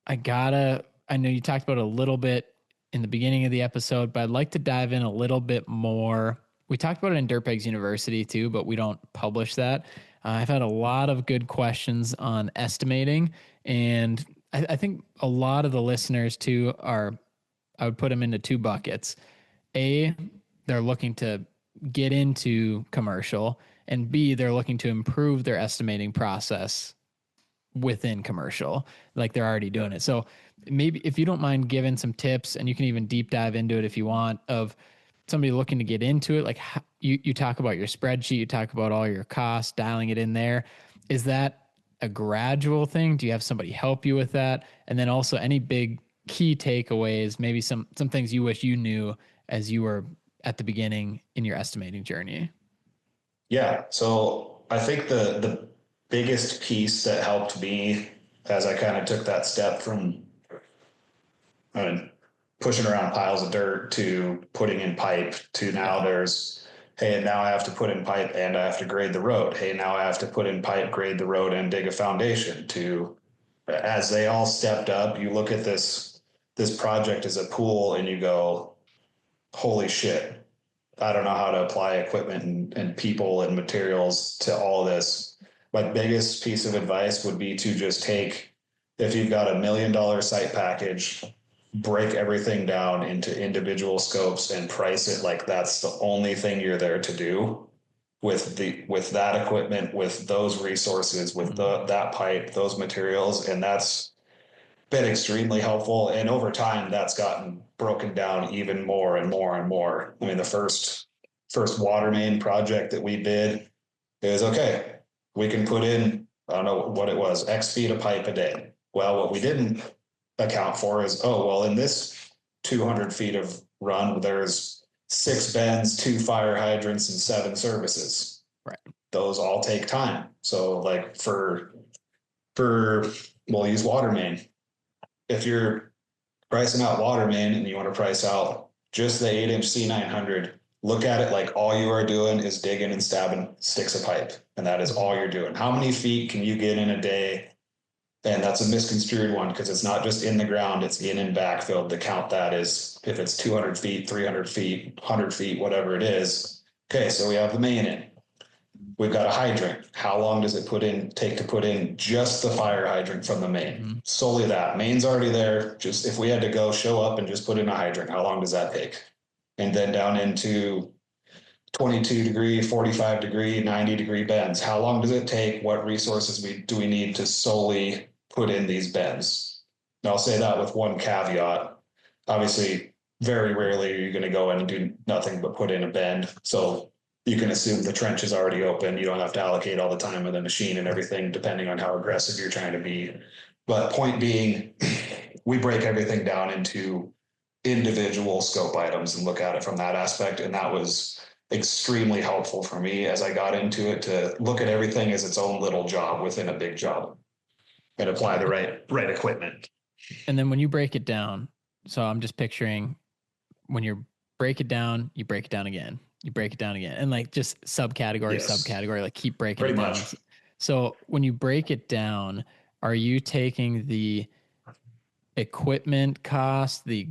I gotta. I know you talked about it a little bit in the beginning of the episode, but I'd like to dive in a little bit more. We talked about it in Dirtbags University too, but we don't publish that. I've had a lot of good questions on estimating, and I think a lot of the listeners too are. I would put them into two buckets. A, they're looking to get into commercial, and B, they're looking to improve their estimating process within commercial, like they're already doing it. So maybe if you don't mind giving some tips, and you can even deep dive into it if you want, of somebody looking to get into it, like you talk about your spreadsheet, you talk about all your costs, dialing it in there. Is that a gradual thing? Do you have somebody help you with that? And then also any big key takeaways, maybe some things you wish you knew as you were at the beginning in your estimating journey. Yeah. So I think the biggest piece that helped me as I kind of took that step from I mean, pushing around piles of dirt to putting in pipe to now Yeah. there's, hey, now I have to put in pipe and I have to grade the road. Hey, now I have to put in pipe, grade the road, and dig a foundation. To as they all stepped up, you look at this project as a pool and you go, holy shit, I don't know how to apply equipment and people and materials to all this. My biggest piece of advice would be to just take, if you've got $1 million site package, break everything down into individual scopes and price it like that's the only thing you're there to do with that equipment, with those resources, with that pipe, those materials, and that's been extremely helpful. And over time, that's gotten broken down even more and more and more. I mean, the first water main project that we did, it was okay. We can put in, I don't know what it was, X feet of pipe a day. Well, what we didn't account for is, oh, well, in this 200 feet of run, there's 6 bends, 2 fire hydrants, and 7 services. Right. Those all take time. So like for we'll use water main. If you're pricing out water main and you want to price out just the 8-inch C900, look at it like all you are doing is digging and stabbing sticks of pipe. And that is all you're doing. How many feet can you get in a day? And that's a misconstrued one because it's not just in the ground, it's in and backfilled. The count that is if it's 200 feet, 300 feet, 100 feet, whatever it is. Okay, so we have the main in. We've got a hydrant. How long does it take to put in just the fire hydrant from the main? Mm-hmm. Solely that. Main's already there. Just if we had to go show up and just put in a hydrant, how long does that take? And then down into 22 degree, 45 degree, 90 degree bends. How long does it take? What resources do we need to solely put in these bends? And I'll say that with one caveat. Obviously, very rarely are you going to go in and do nothing but put in a bend. So you can assume the trench is already open. You don't have to allocate all the time with the machine and everything, depending on how aggressive you're trying to be. But point being, we break everything down into individual scope items and look at it from that aspect. And that was extremely helpful for me as I got into it to look at everything as its own little job within a big job and apply the right equipment. And then when you break it down, so I'm just picturing when you break it down again. You break it down again and like just subcategory, like keep breaking it down. Much. So when you break it down, are you taking the equipment cost, the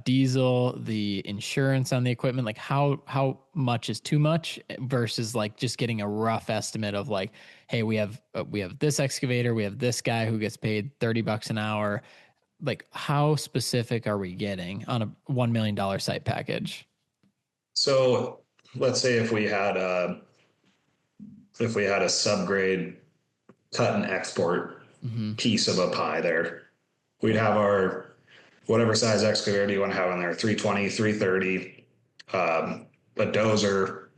diesel, the insurance on the equipment? Like how much is too much versus like just getting a rough estimate of like, hey, we have this excavator, we have this guy who gets paid $30 an hour. Like how specific are we getting on a $1 million site package? So let's say if we had a subgrade cut and export piece of a pie there, we'd have our whatever size excavator you want to have on there, 320, 330, a dozer,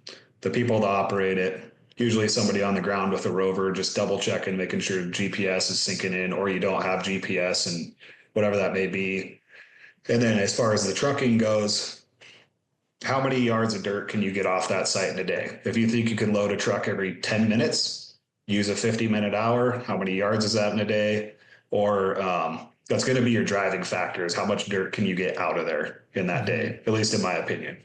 the people to operate it, usually somebody on the ground with a rover, just double checking, making sure GPS is syncing in, or you don't have GPS and whatever that may be. And then as far as the trucking goes, how many yards of dirt can you get off that site in a day? If you think you can load a truck every 10 minutes, use a 50-minute hour, how many yards is that in a day? Or that's going to be your driving factor, is how much dirt can you get out of there in that day, at least in my opinion.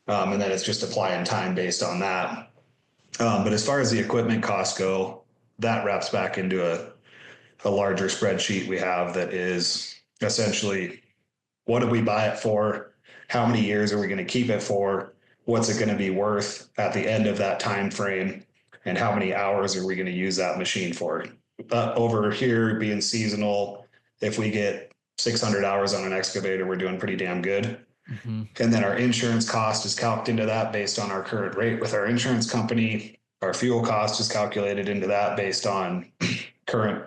And then it's just applying time based on that. But as far as the equipment costs go, that wraps back into a larger spreadsheet we have that is essentially, what did we buy it for? How many years are we going to keep it for? What's it going to be worth at the end of that time frame? And how many hours are we going to use that machine for? Over here being seasonal, if we get 600 hours on an excavator, we're doing pretty damn good. Mm-hmm. And then our insurance cost is calculated into that based on our current rate with our insurance company. Our fuel cost is calculated into that based on current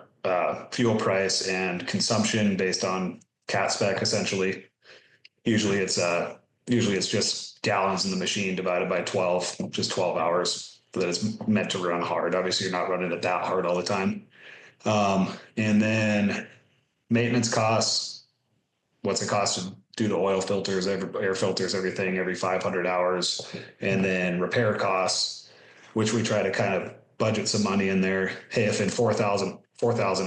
fuel price and consumption based on CAT spec, essentially. Usually it's just gallons in the machine divided by 12, just 12 hours that is meant to run hard. Obviously, you're not running it that hard all the time. And then maintenance costs, what's it cost to do the oil filters, air filters, everything every 500 hours. And then repair costs, which we try to kind of budget some money in there. Hey, if in 4,000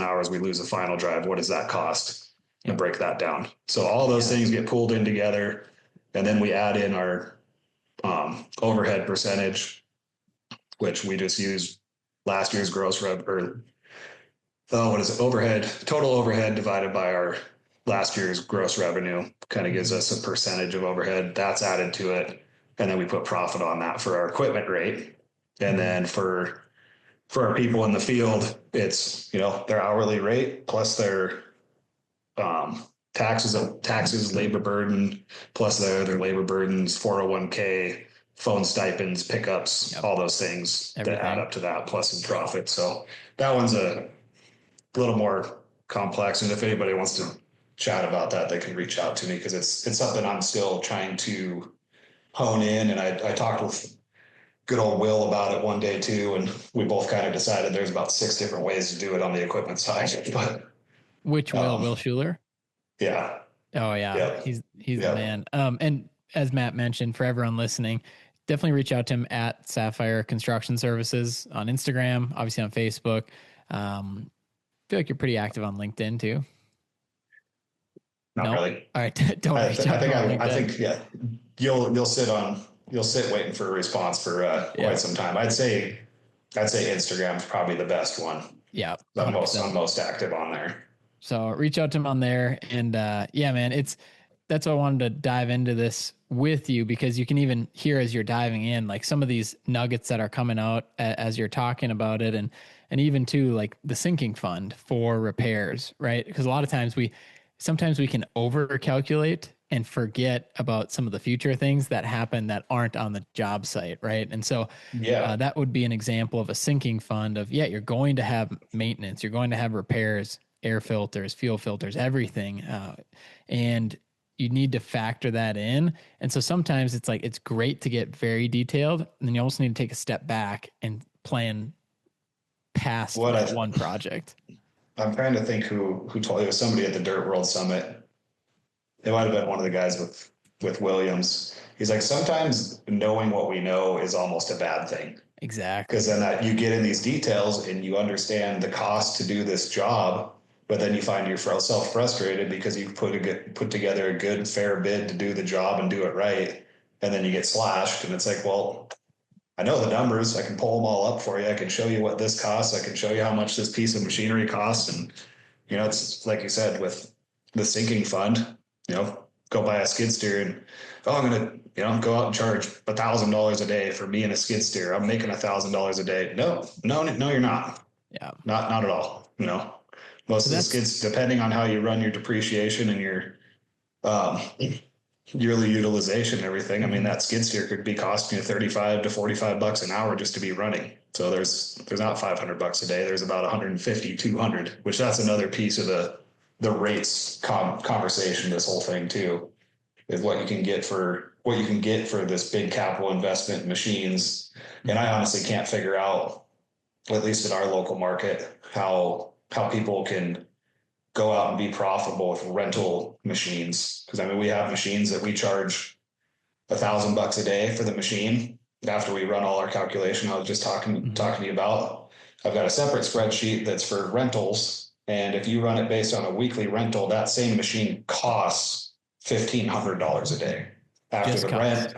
hours we lose a final drive, what does that cost? And break that down. So all those things get pulled in together, and then we add in our overhead percentage, which we just use last year's gross rev, or what is it? Total overhead divided by our last year's gross revenue kind of gives us a percentage of overhead. That's added to it, and then we put profit on that for our equipment rate, and then for our people in the field, it's their hourly rate plus their taxes, labor burden, plus their labor burdens, 401k, phone stipends, pickups, all those things that add up to that, plus some profit. So that one's a little more complex. And if anybody wants to chat about that, they can reach out to me because it's something I'm still trying to hone in. And I talked with good old Will about it one day too, and we both kind of decided there's about 6 different ways to do it on the equipment side. But which Will Schuler? Yeah. Oh yeah, Yeah. he's the Yeah. man. And as Matt mentioned, for everyone listening, definitely reach out to him at Sapphire Construction Services on Instagram, obviously on Facebook. I feel like you're pretty active on LinkedIn too. Not No, really. all right, don't reach out to him on I LinkedIn. think, yeah, you'll sit waiting for a response for quite Yeah, some time. I'd say Instagram's probably the best one. yeah, I'm 100%. most active on there. So reach out to him on there, and yeah, man, that's why I wanted to dive into this with you because you can even hear as you're diving in, like some of these nuggets that are coming out as you're talking about it, and even too like the sinking fund for repairs, right? Because a lot of times sometimes we can over calculate and forget about some of the future things that happen that aren't on the job site, right? And so Yeah. that would be an example of a sinking fund of, yeah, you're going to have maintenance, you're going to have repairs, air filters, fuel filters, everything. And you need to factor that in. And so sometimes it's like, it's great to get very detailed. And then you also need to take a step back and plan past What that one I project. I'm trying to think who told it was somebody at the Dirt World Summit. It might have been one of the guys with Williams. He's like, sometimes knowing what we know is almost a bad thing because Exactly. then that you get in these details and you understand the cost to do this job, but then you find yourself frustrated because you've put together a good fair bid to do the job and do it right, and then you get slashed, and it's like, well, I know the numbers. I can pull them all up for you. I can show you what this costs. I can show you how much this piece of machinery costs, and it's like you said with the sinking fund. Go buy a skid steer and I'm gonna go out and charge $1,000 a day for me and a skid steer. I'm making $1,000 a day. No, no, no, you're not. Yeah. Not at all. Most But of the that's, skids, depending on how you run your depreciation and your um, yearly utilization and everything. I mean, mhm. that skid steer could be costing you 35 to 45 bucks an hour just to be running. So there's not 500 bucks a day. There's about 150, 200, which that's another piece of the rates conversation. This whole thing too is what you can get for this big capital investment in machines. And I Mhm. honestly can't figure out, at least in our local market, how people can go out and be profitable with rental machines. Because I mean, we have machines that we charge $1,000 a day for the machine after we run all our calculation. I was just Mhm. talking to you about. I've got a separate spreadsheet that's for rentals, and if you run it based on a weekly rental, that same machine costs $1,500 a day after Just the cost. rent.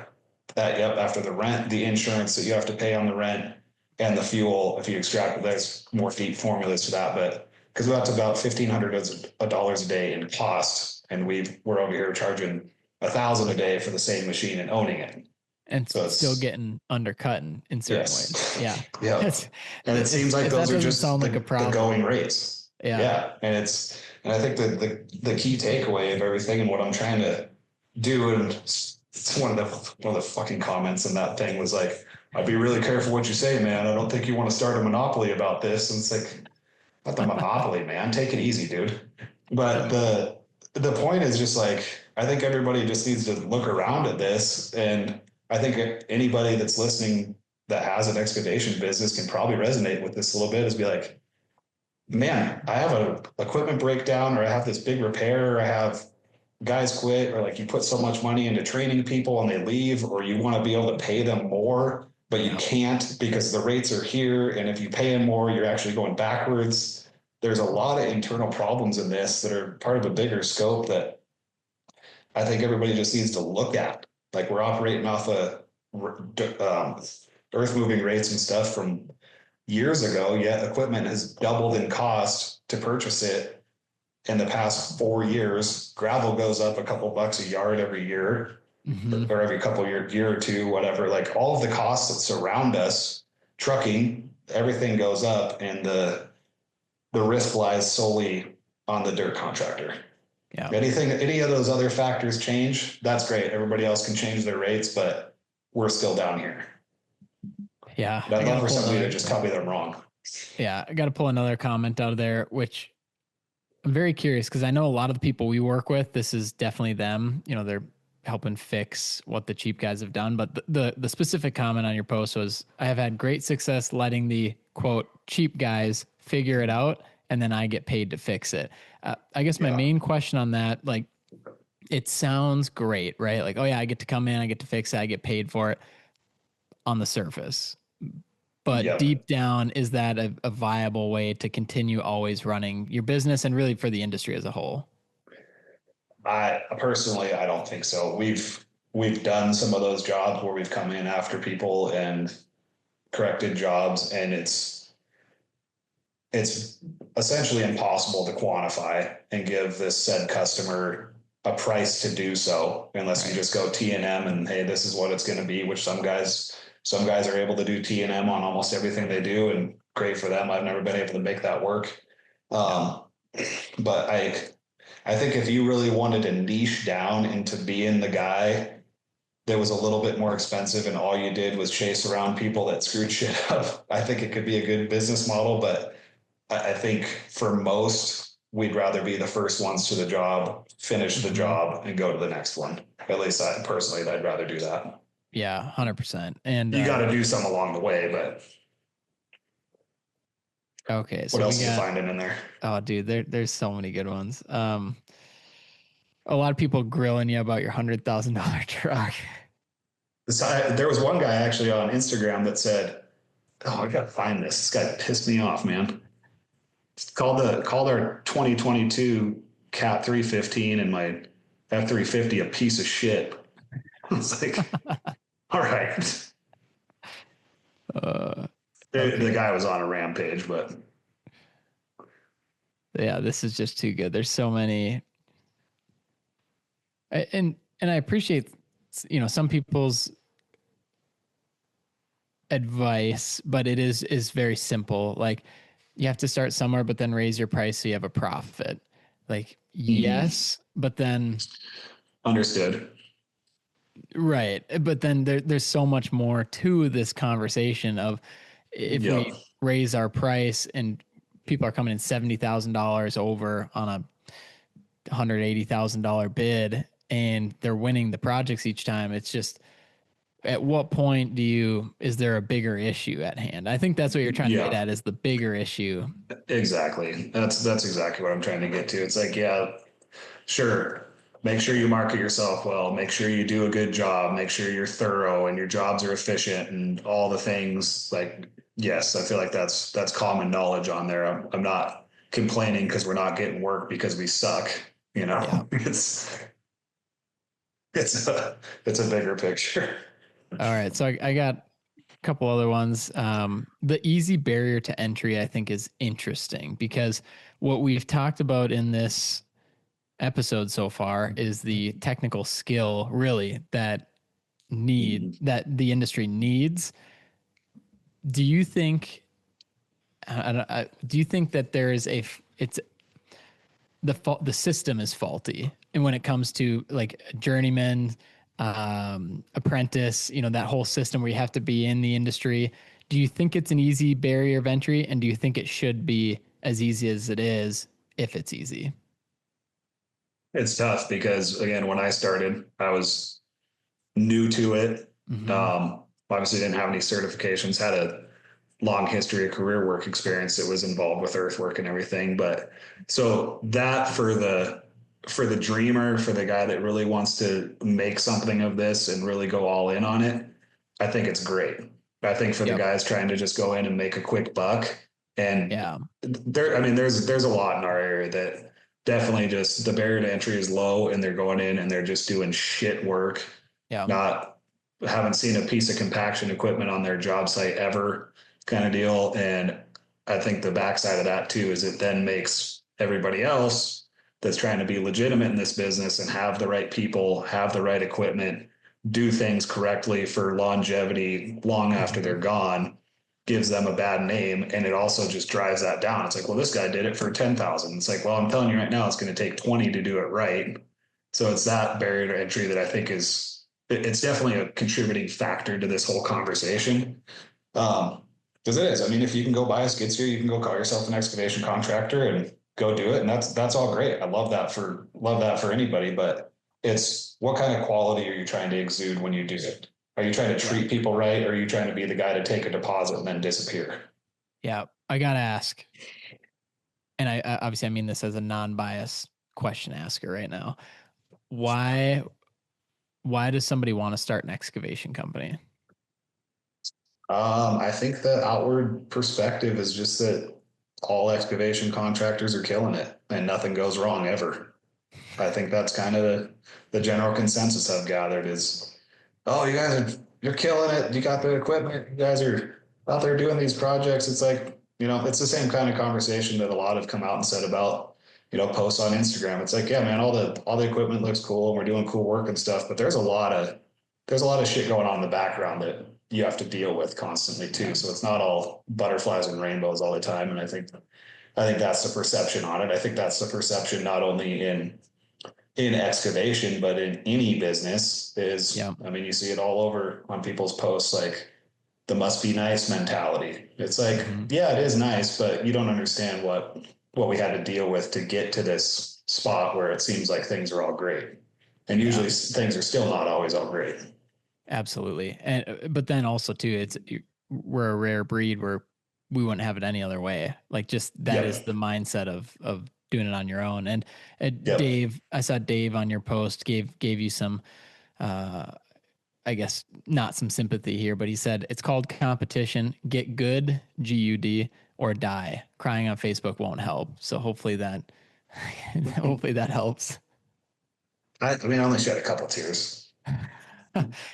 After the rent, the insurance that you have to pay on the rent, and the fuel. If you extract, there's more deep formulas for that, but because that's about $1,500 a day in cost, and we're over here charging 1,000 a day for the same machine and owning it. And So still it's getting undercut in certain ways. Yeah. yes, yeah, That's, and it seems like if that those are doesn't just sound like a the going problem. rates. Yeah. Yeah, and I think that the key takeaway of everything and what I'm trying to do, and it's one of the fucking comments in that thing was like, I'd be really careful what you say, man. I don't think you want to start a monopoly about this. And it's like, not the monopoly, man. Take it easy, dude. But Yeah. the point is just like I think everybody just needs to look around at this, and I think anybody that's listening that has an excavation business can probably resonate with this a little bit. Is be like, man, I have a equipment breakdown, or I have this big repair, or I have guys quit, or like you put so much money into training people and they leave, or you want to be able to pay them more, but you Yeah. can't because the rates are here. And if you pay them more, you're actually going backwards. There's a lot of internal problems in this that are part of a bigger scope that I think everybody just needs to look at. Like we're operating off of earth moving rates and stuff from years ago, yet equipment has doubled in cost to purchase it in the past 4 years. Gravel goes up a couple bucks a yard every year Hmm. or every couple year or two, whatever. Like all of the costs that surround us, trucking, everything goes up, and the risk lies solely on the dirt contractor. Yeah. Any of those other factors change, that's great. Everybody else can change their rates, but we're still down here. Yeah. And I I'd got love to for pull somebody to another. just tell me they're wrong. Yeah. I got to pull another comment out of there, which I'm very curious because I know a lot of the people we work with, this is definitely them. They're helping fix what the cheap guys have done. But the specific comment on your post was, I have had great success letting the quote cheap guys figure it out and then I get paid to fix it. I guess my Yeah. main question on that, like, it sounds great, right? Like, oh yeah, I get to come in, I get to fix it, I get paid for it on the surface. But Yep. deep down, is that a viable way to continue always running your business and really for the industry as a whole? I personally, I don't think so. We've done some of those jobs where we've come in after people and corrected jobs, and it's essentially impossible to quantify and give this said customer a price to do so unless you Right. just go T&M and hey, this is what it's going to be, which some guys are able to do T&M on almost everything they do, and great for them. I've never been able to make that work. Yeah. Um, but I think if you really wanted to niche down into being the guy that was a little bit more expensive and all you did was chase around people that screwed shit up, I think it could be a good business model. But I think for most, we'd rather be the first ones to the job, finish the Hmm. job, and go to the next one. At least I personally, I'd rather do that. Yeah, 100%. And You got to do some along the way, but okay, what so we else are you got, finding in there? oh dude, there's so many good ones. A lot of people grilling you about your $100,000 truck. There was one guy actually on Instagram that said, "Oh, I gotta find this. This guy pissed me off, man. Called our 2022 Cat 315 and my F350 a piece of shit." I was like, "All right." uh, The okay. guy was on a rampage, but Yeah, this is just too good. There's so many, and I appreciate, some people's advice, but it is very simple. Like, you have to start somewhere, but then raise your price so you have a profit. Like, yes, but then understood. right, but then there's so much more to this conversation of if Yep. we raise our price and people are coming in $70,000 over on a $180,000 bid and they're winning the projects each time. It's just, at what point is there a bigger issue at hand? I think that's what you're trying to get Yeah, at, is the bigger issue. exactly. That's exactly what I'm trying to get to. It's like, yeah, sure. Make sure you market yourself well. Make sure you do a good job. Make sure you're thorough and your jobs are efficient and all the things. Like, yes, I feel like that's common knowledge on there. I'm not complaining because we're not getting work because we suck. You Yeah. know, it's it's a bigger picture. All right. So I got a couple other ones. The easy barrier to entry, I think, is interesting because what we've talked about in this episode so far is the technical skill, really, that the industry needs. Do you think? Do you think that there is it's the system is faulty, and when it comes to like journeyman, apprentice, that whole system where you have to be in the industry, do you think it's an easy barrier of entry, and do you think it should be as easy as it is if it's easy? It's tough because again, when I started, I was new to it. Mm-hmm. Obviously, didn't have any certifications. Had a long history of career work experience that was involved with earthwork and everything. But so that for the dreamer, for the guy that really wants to make something of this and really go all in on it, I think it's great. I think for the Yep. guys trying to just go in and make a quick buck, and Yeah. I mean, there's a lot in our area that definitely just the barrier to entry is low, and they're going in and they're just doing shit work, Yeah. not haven't seen a piece of compaction equipment on their job site ever, kind of deal. And I think the backside of that too is it then makes everybody else that's trying to be legitimate in this business and have the right people, have the right equipment, do things correctly for longevity long after Mm-hmm. they're gone, gives them a bad name. And it also just drives that down. It's like, well, this guy did it for 10,000. It's like, well, I'm telling you right now, it's going to take 20 to do it right. So it's that barrier to entry that I think it's definitely a contributing factor to this whole conversation. Um, because it is. I mean, if you can go buy a skid steer, you can go call yourself an excavation contractor and go do it, and that's all great. I love that for anybody. But it's what kind of quality are you trying to exude when you do it? Are you trying to Yeah. treat people right, or are you trying to be the guy to take a deposit and then disappear? Yeah. I gotta ask, and I obviously I mean this as a non-biased question asker right now. Why why does somebody want to start an excavation company? I think the outward perspective is just that all excavation contractors are killing it and nothing goes wrong ever. I think that's kind of the general consensus I've gathered is, oh, you're killing it. You got the equipment. You guys are out there doing these projects. It's like, it's the same kind of conversation that a lot have come out and said about, posts on Instagram. It's like, yeah, man, all the equipment looks cool and we're doing cool work and stuff, but there's a lot of shit going on in the background that you have to deal with constantly too. Yeah. So it's not all butterflies and rainbows all the time. And I think that's the perception on it. I think that's the perception not only in excavation, but in any business is, Yeah. I mean, you see it all over on people's posts, like the must be nice mentality. It's like, Mm-hmm. yeah, it is nice, but you don't understand what we had to deal with to get to this spot where it seems like things are all great. And Yeah. usually things are still not always all great. Absolutely. And but then also too, we're a rare breed where we wouldn't have it any other way. Like just that is Yep. the mindset of doing it on your own. And Yep. Dave, I saw Dave on your post gave you some uh I guess not some sympathy here, but he said it's called competition. Get good, GUD, or die. Crying on Facebook won't help. So hopefully that hopefully that helps. I mean, I only shed a couple tears,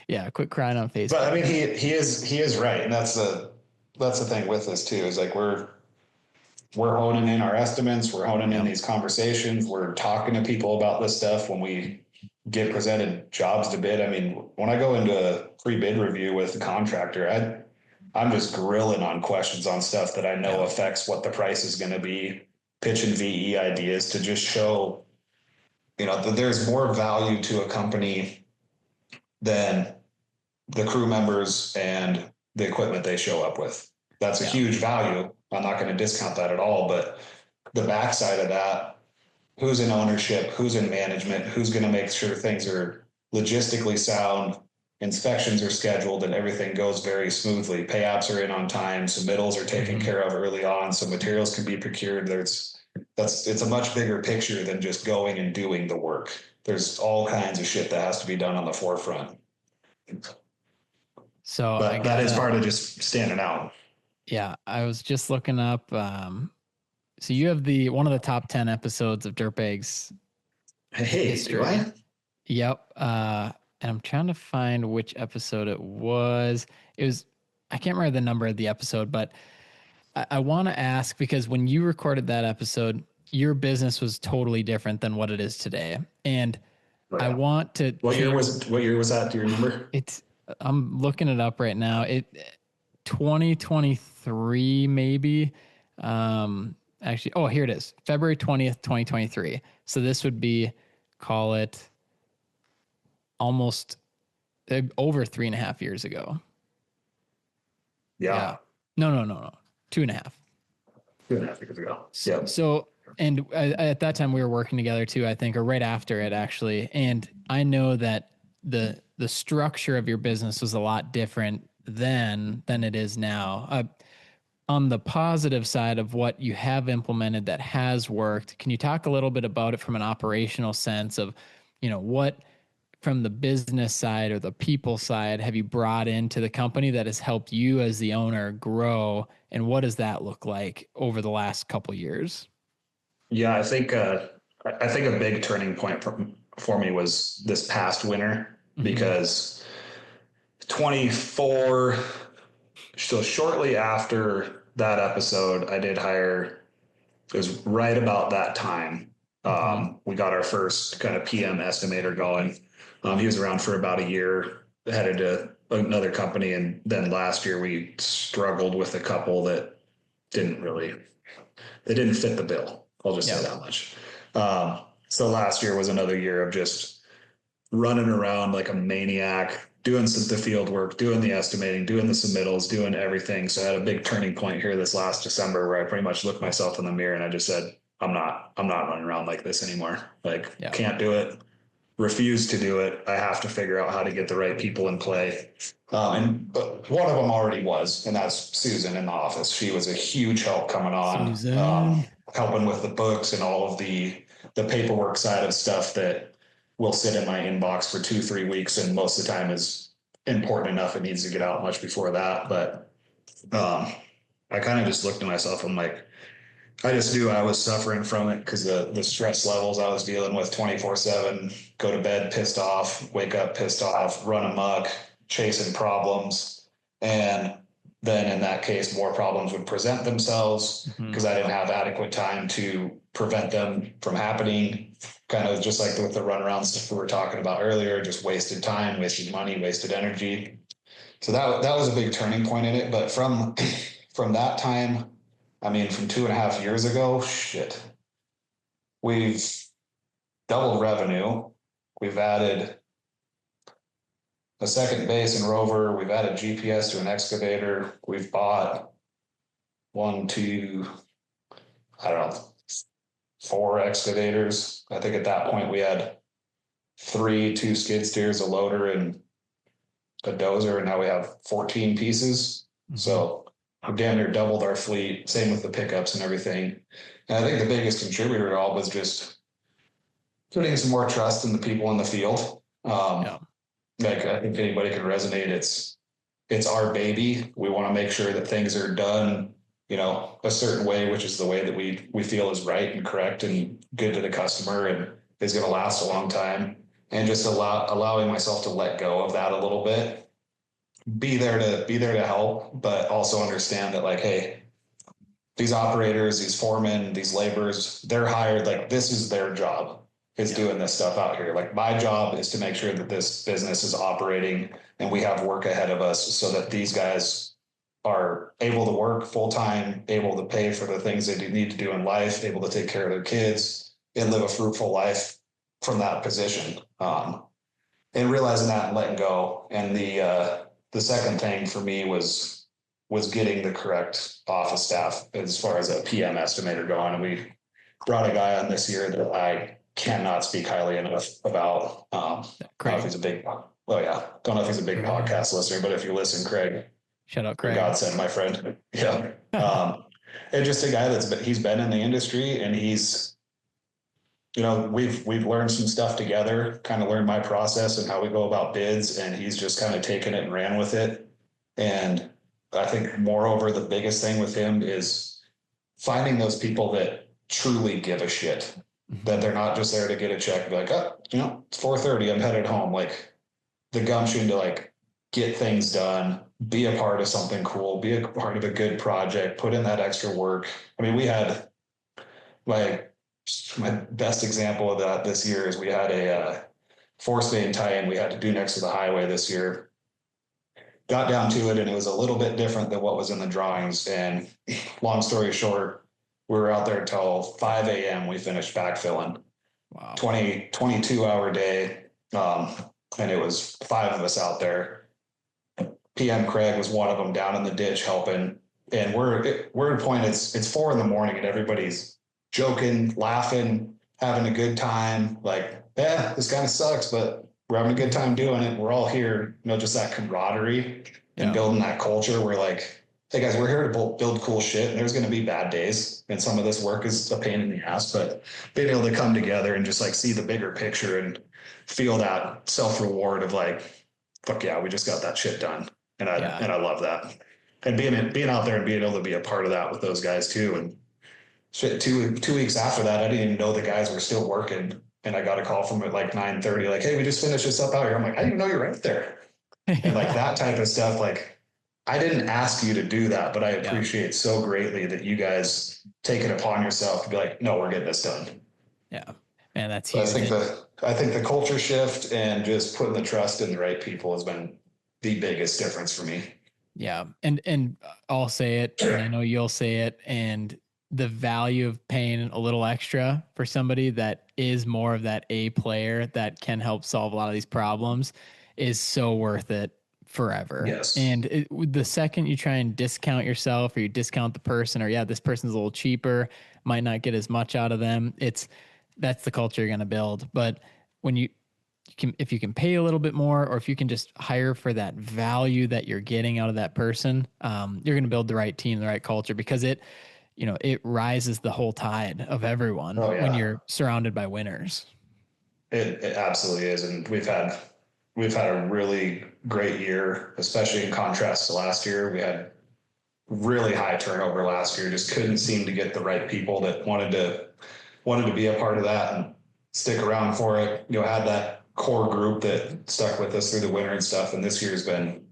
Yeah, quit crying on but I Facebook, mean, man. he is right, and that's the thing with this too. Is like we're honing in our estimates, we're honing in Yep. these conversations, we're talking to people about this stuff when we get presented jobs to bid. I mean, when I go into a pre-bid review with the contractor, I'm just grilling on questions on stuff that I know Yeah. affects what the price is going to be, pitching VE ideas to just show, that there's more value to a company than the crew members and the equipment they show up with. That's a Yeah. huge value. I'm not going to discount that at all, but the backside of that, who's in ownership, who's in management, who's going to make sure things are logistically sound, inspections are scheduled, and everything goes very smoothly. Pay apps are in on time, submittals are taken Mm-hmm. care of early on, so materials can be procured. It's a much bigger picture than just going and doing the work. There's all kinds of shit that has to be done on the forefront. So I But that is gotta, part of just standing out. yeah, I was just looking up. So you have the one of the top 10 episodes of Dirtbags Hey, do history. I? Yep. And I'm trying to find which episode it was. It was, I can't remember the number of the episode, but I want to ask because when you recorded that episode, your business was totally different than what it is today. And Oh, I yeah. want to change What year was that? Do you remember? it's, I'm looking it up right now. 2023, maybe. Actually, oh, here it is. February 20th, 2023. So this would be, call it almost over 3.5 years ago. Yeah. Yeah, No. 2.5. 2.5 years ago. So, Yep. so and at that time we were working together too, I think, or right after it actually. And I know that the structure of your business was a lot different then than it is now. On the positive side of what you have implemented that has worked, can you talk a little bit about it from an operational sense of, what from the business side or the people side have you brought into the company that has helped you as the owner grow? And what does that look like over the last couple years? Yeah, I think a big turning point for me was this past winter Mm-hmm. because 24. So shortly after that episode, I did hire. It was right about that time. Mm-hmm. We got our first kind of PM estimator going. He was around for about a year, headed to another company, and then last year we struggled with a couple that didn't really they didn't fit the bill. I'll just say Yeah. that much. So last year was another year of just running around like a maniac, doing the field work, doing the estimating, doing the submittals, doing everything. So I had a big turning point here this last December where I pretty much looked myself in the mirror and I just said, I'm not running around like this anymore. Like, Yeah. can't do it. Refuse to do it. I have to figure out how to get the right people in play. But one of them already was, and that's Susan in the office. She was a huge help coming on. Susan. helping with the books and all of the paperwork side of stuff that will sit in my inbox for 2, 3 weeks, and most of the time is important enough it needs to get out much before that. But I kind of just looked at myself. I'm like, I just knew I was suffering from it because the stress levels I was dealing with 24/7, go to bed pissed off, wake up pissed off, run amok, chasing problems. And then in that case, more problems would present themselves because I didn't have adequate time to prevent them from happening. Kind of just like with the runaround stuff we were talking about earlier, just wasted time, wasted money, wasted energy. So that was a big turning point in it. But from that time, I mean, from 2.5 years ago, shit, we've doubled revenue. We've added a second base and rover. We've added GPS to an excavator. We've bought one, two, I don't know, 4 excavators. I think at that point we had 3, 2 skid steers, a loader, and a dozer, and now we have 14 pieces. So we've damn near doubled our fleet. Same with the pickups and everything. And I think the biggest contributor to all was just putting some more trust in the people in the field. Like I think anybody can resonate. It's our baby. We want to make sure that things are done, a certain way, which is the way that we feel is right and correct and good to the customer and is going to last a long time. And just allowing myself to let go of that a little bit, be there to help, but also understand that like, hey, these operators, these foremen, these laborers, they're hired, like this is their job, is doing this stuff out here. Like my job is to make sure that this business is operating and we have work ahead of us so that these guys are able to work full time, able to pay for the things they need to do in life, able to take care of their kids and live a fruitful life from that position. And realizing that and letting go. And the second thing for me was getting the correct office staff as far as a PM estimator going. And we brought a guy on this year that I cannot speak highly enough about. Don't know if he's a big podcast listener, but if you listen, Craig, shout out Craig, godsend, my friend. Yeah. And just a guy he's been in the industry, and he's, we've learned some stuff together, kind of learned my process and how we go about bids, and he's just kind of taken it and ran with it. And I think moreover, the biggest thing with him is finding those people that truly give a shit, that they're not just there to get a check and be like, oh, it's 4:30, I'm headed home. Like the gumption to like get things done, be a part of something cool, be a part of a good project, put in that extra work. I mean, we had like, my best example of that this year is we had a force main tie-in we had to do next to the highway this year. Got down to it, and it was a little bit different than what was in the drawings. And long story short, we were out there until 5 a.m. We finished backfilling. Wow. 22-hour day. And it was 5 of us out there. PM Craig was one of them down in the ditch helping. And we're at a point, it's 4 a.m. and everybody's joking, laughing, having a good time. Like, this kind of sucks, but we're having a good time doing it. We're all here, just that camaraderie and building that culture. We're like, hey guys, we're here to build cool shit. And there's going to be bad days. And some of this work is a pain in the ass, but being able to come together and just like see the bigger picture and feel that self-reward of like, fuck yeah, we just got that shit done. And I love that. And being out there and being able to be a part of that with those guys too. And shit, 2 weeks after that, I didn't even know the guys were still working. And I got a call from at like 9:30, like, hey, we just finished this up out here. I'm like, I didn't even know you were out there. And like that type of stuff, like I didn't ask you to do that, but I appreciate so greatly that you guys take it upon yourself to be like, no, we're getting this done. Yeah. Man, that's huge. I think the culture shift and just putting the trust in the right people has been the biggest difference for me. Yeah. And I'll say it, and I know you'll say it, and the value of paying a little extra for somebody that is more of that A player that can help solve a lot of these problems is so worth it forever. Yes. And the second you try and discount yourself, or you discount the person, or this person's a little cheaper, might not get as much out of them. That's the culture you're going to build. But when if you can pay a little bit more, or if you can just hire for that value that you're getting out of that person, you're going to build the right team, the right culture, because it rises the whole tide of everyone Oh when yeah, you're surrounded by winners. it absolutely is, and we've had a really great year, especially in contrast to last year. We had really high turnover last year. Just couldn't seem to get the right people that wanted to be a part of that and stick around for it. Had that core group that stuck with us through the winter and stuff. And this year's been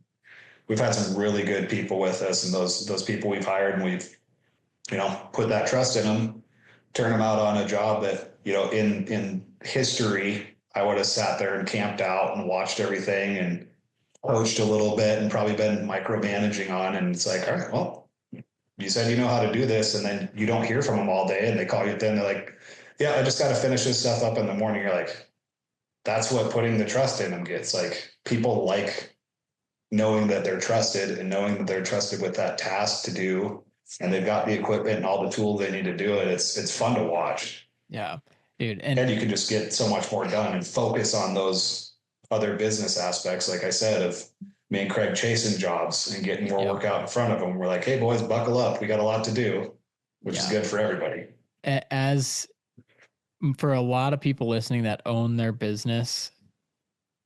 we've had some really good people with us, and those people we've hired, and we've put that trust in them, turn them out on a job that in history I would have sat there and camped out and watched everything and coached a little bit and probably been micromanaging on. And it's like, all right, well, you said you know how to do this, and then you don't hear from them all day, and they call you. Then they're like, yeah, I just got to finish this stuff up in the morning. You're like, that's what putting the trust in them gets. Like, people like knowing that they're trusted and knowing that they're trusted with that task to do, and they've got the equipment and all the tools they need to do it. It's fun to watch, Yeah, dude. and And you can just get so much more done and focus on those other business aspects. Like I said, of me and Craig chasing jobs and getting more yep, work out in front of them. We're like, hey boys, buckle up. We got a lot to do, which is yeah. good for everybody. As for a lot of people listening that own their business,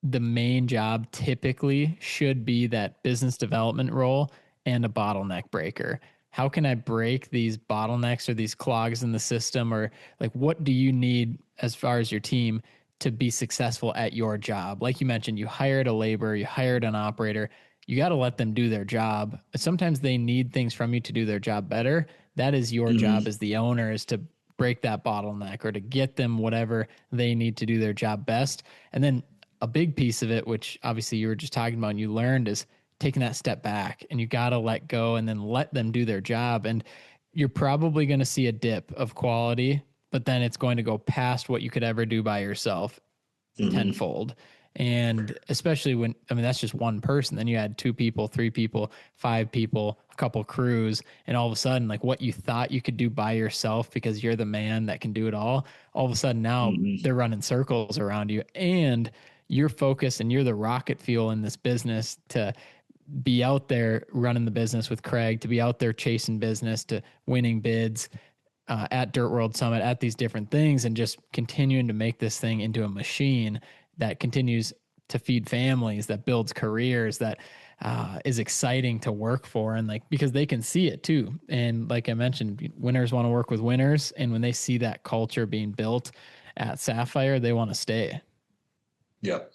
the main job typically should be that business development role and a bottleneck breaker. How can I break these bottlenecks or these clogs in the system? Or like, what do you need as far as your team to be successful at your job? Like you mentioned, you hired a laborer, you hired an operator, you got to let them do their job. Sometimes they need things from you to do their job better. That is your job Mm-hmm. as the owner, is to break that bottleneck or to get them whatever they need to do their job best. And then a big piece of it, which obviously you were just talking about and you learned, is taking that step back, and you got to let go and then let them do their job. And you're probably going to see a dip of quality, but then it's going to go past what you could ever do by yourself Mm-hmm. tenfold. And especially when, I mean, that's just one person. Then you add two people, three people, five people, a couple crews, and all of a sudden, like what you thought you could do by yourself because you're the man that can do it all of a sudden now Mm-hmm. they're running circles around you. And you're focused and you're the rocket fuel in this business to be out there running the business with Craig, to be out there chasing business, to winning bids at Dirt World Summit, at these different things, and just continuing to make this thing into a machine that continues to feed families, that builds careers, that is exciting to work for. And like, because they can see it too. And like I mentioned, winners want to work with winners. And when they see that culture being built at Sapphire, they want to stay. Yep.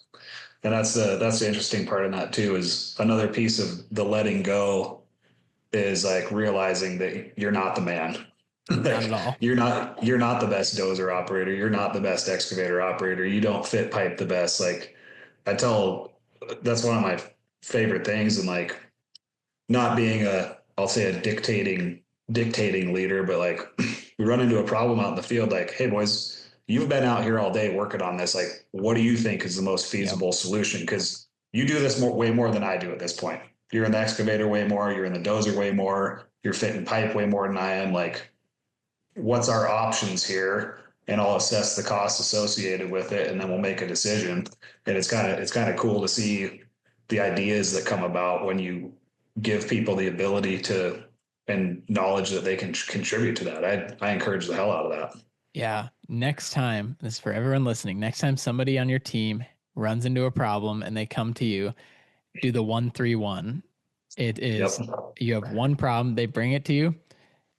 And that's the interesting part in that too, is another piece of the letting go is like realizing that you're not the man. Not at Like, all. you're not the best dozer operator. You're not the best excavator operator. You don't fit pipe the best. Like, I tell, that's one of my favorite things. And like, not being I'll say a dictating leader, but like, we run into a problem out in the field. Like, hey boys, you've been out here all day working on this. Like, what do you think is the most Yep. feasible solution? Because you do this way more than I do at this point. You're in the excavator way more. You're in the dozer way more. You're fitting pipe way more than I am. Like, what's our options here? And I'll assess the costs associated with it, and then we'll make a decision. And it's kind of cool to see the ideas that come about when you give people the ability to and knowledge that they can contribute to that. I encourage the hell out of that. Yeah. Next time, this is for everyone listening. Next time somebody on your team runs into a problem and they come to you, do the 1-3-1. It Yep. is, you have one problem, they bring it to you.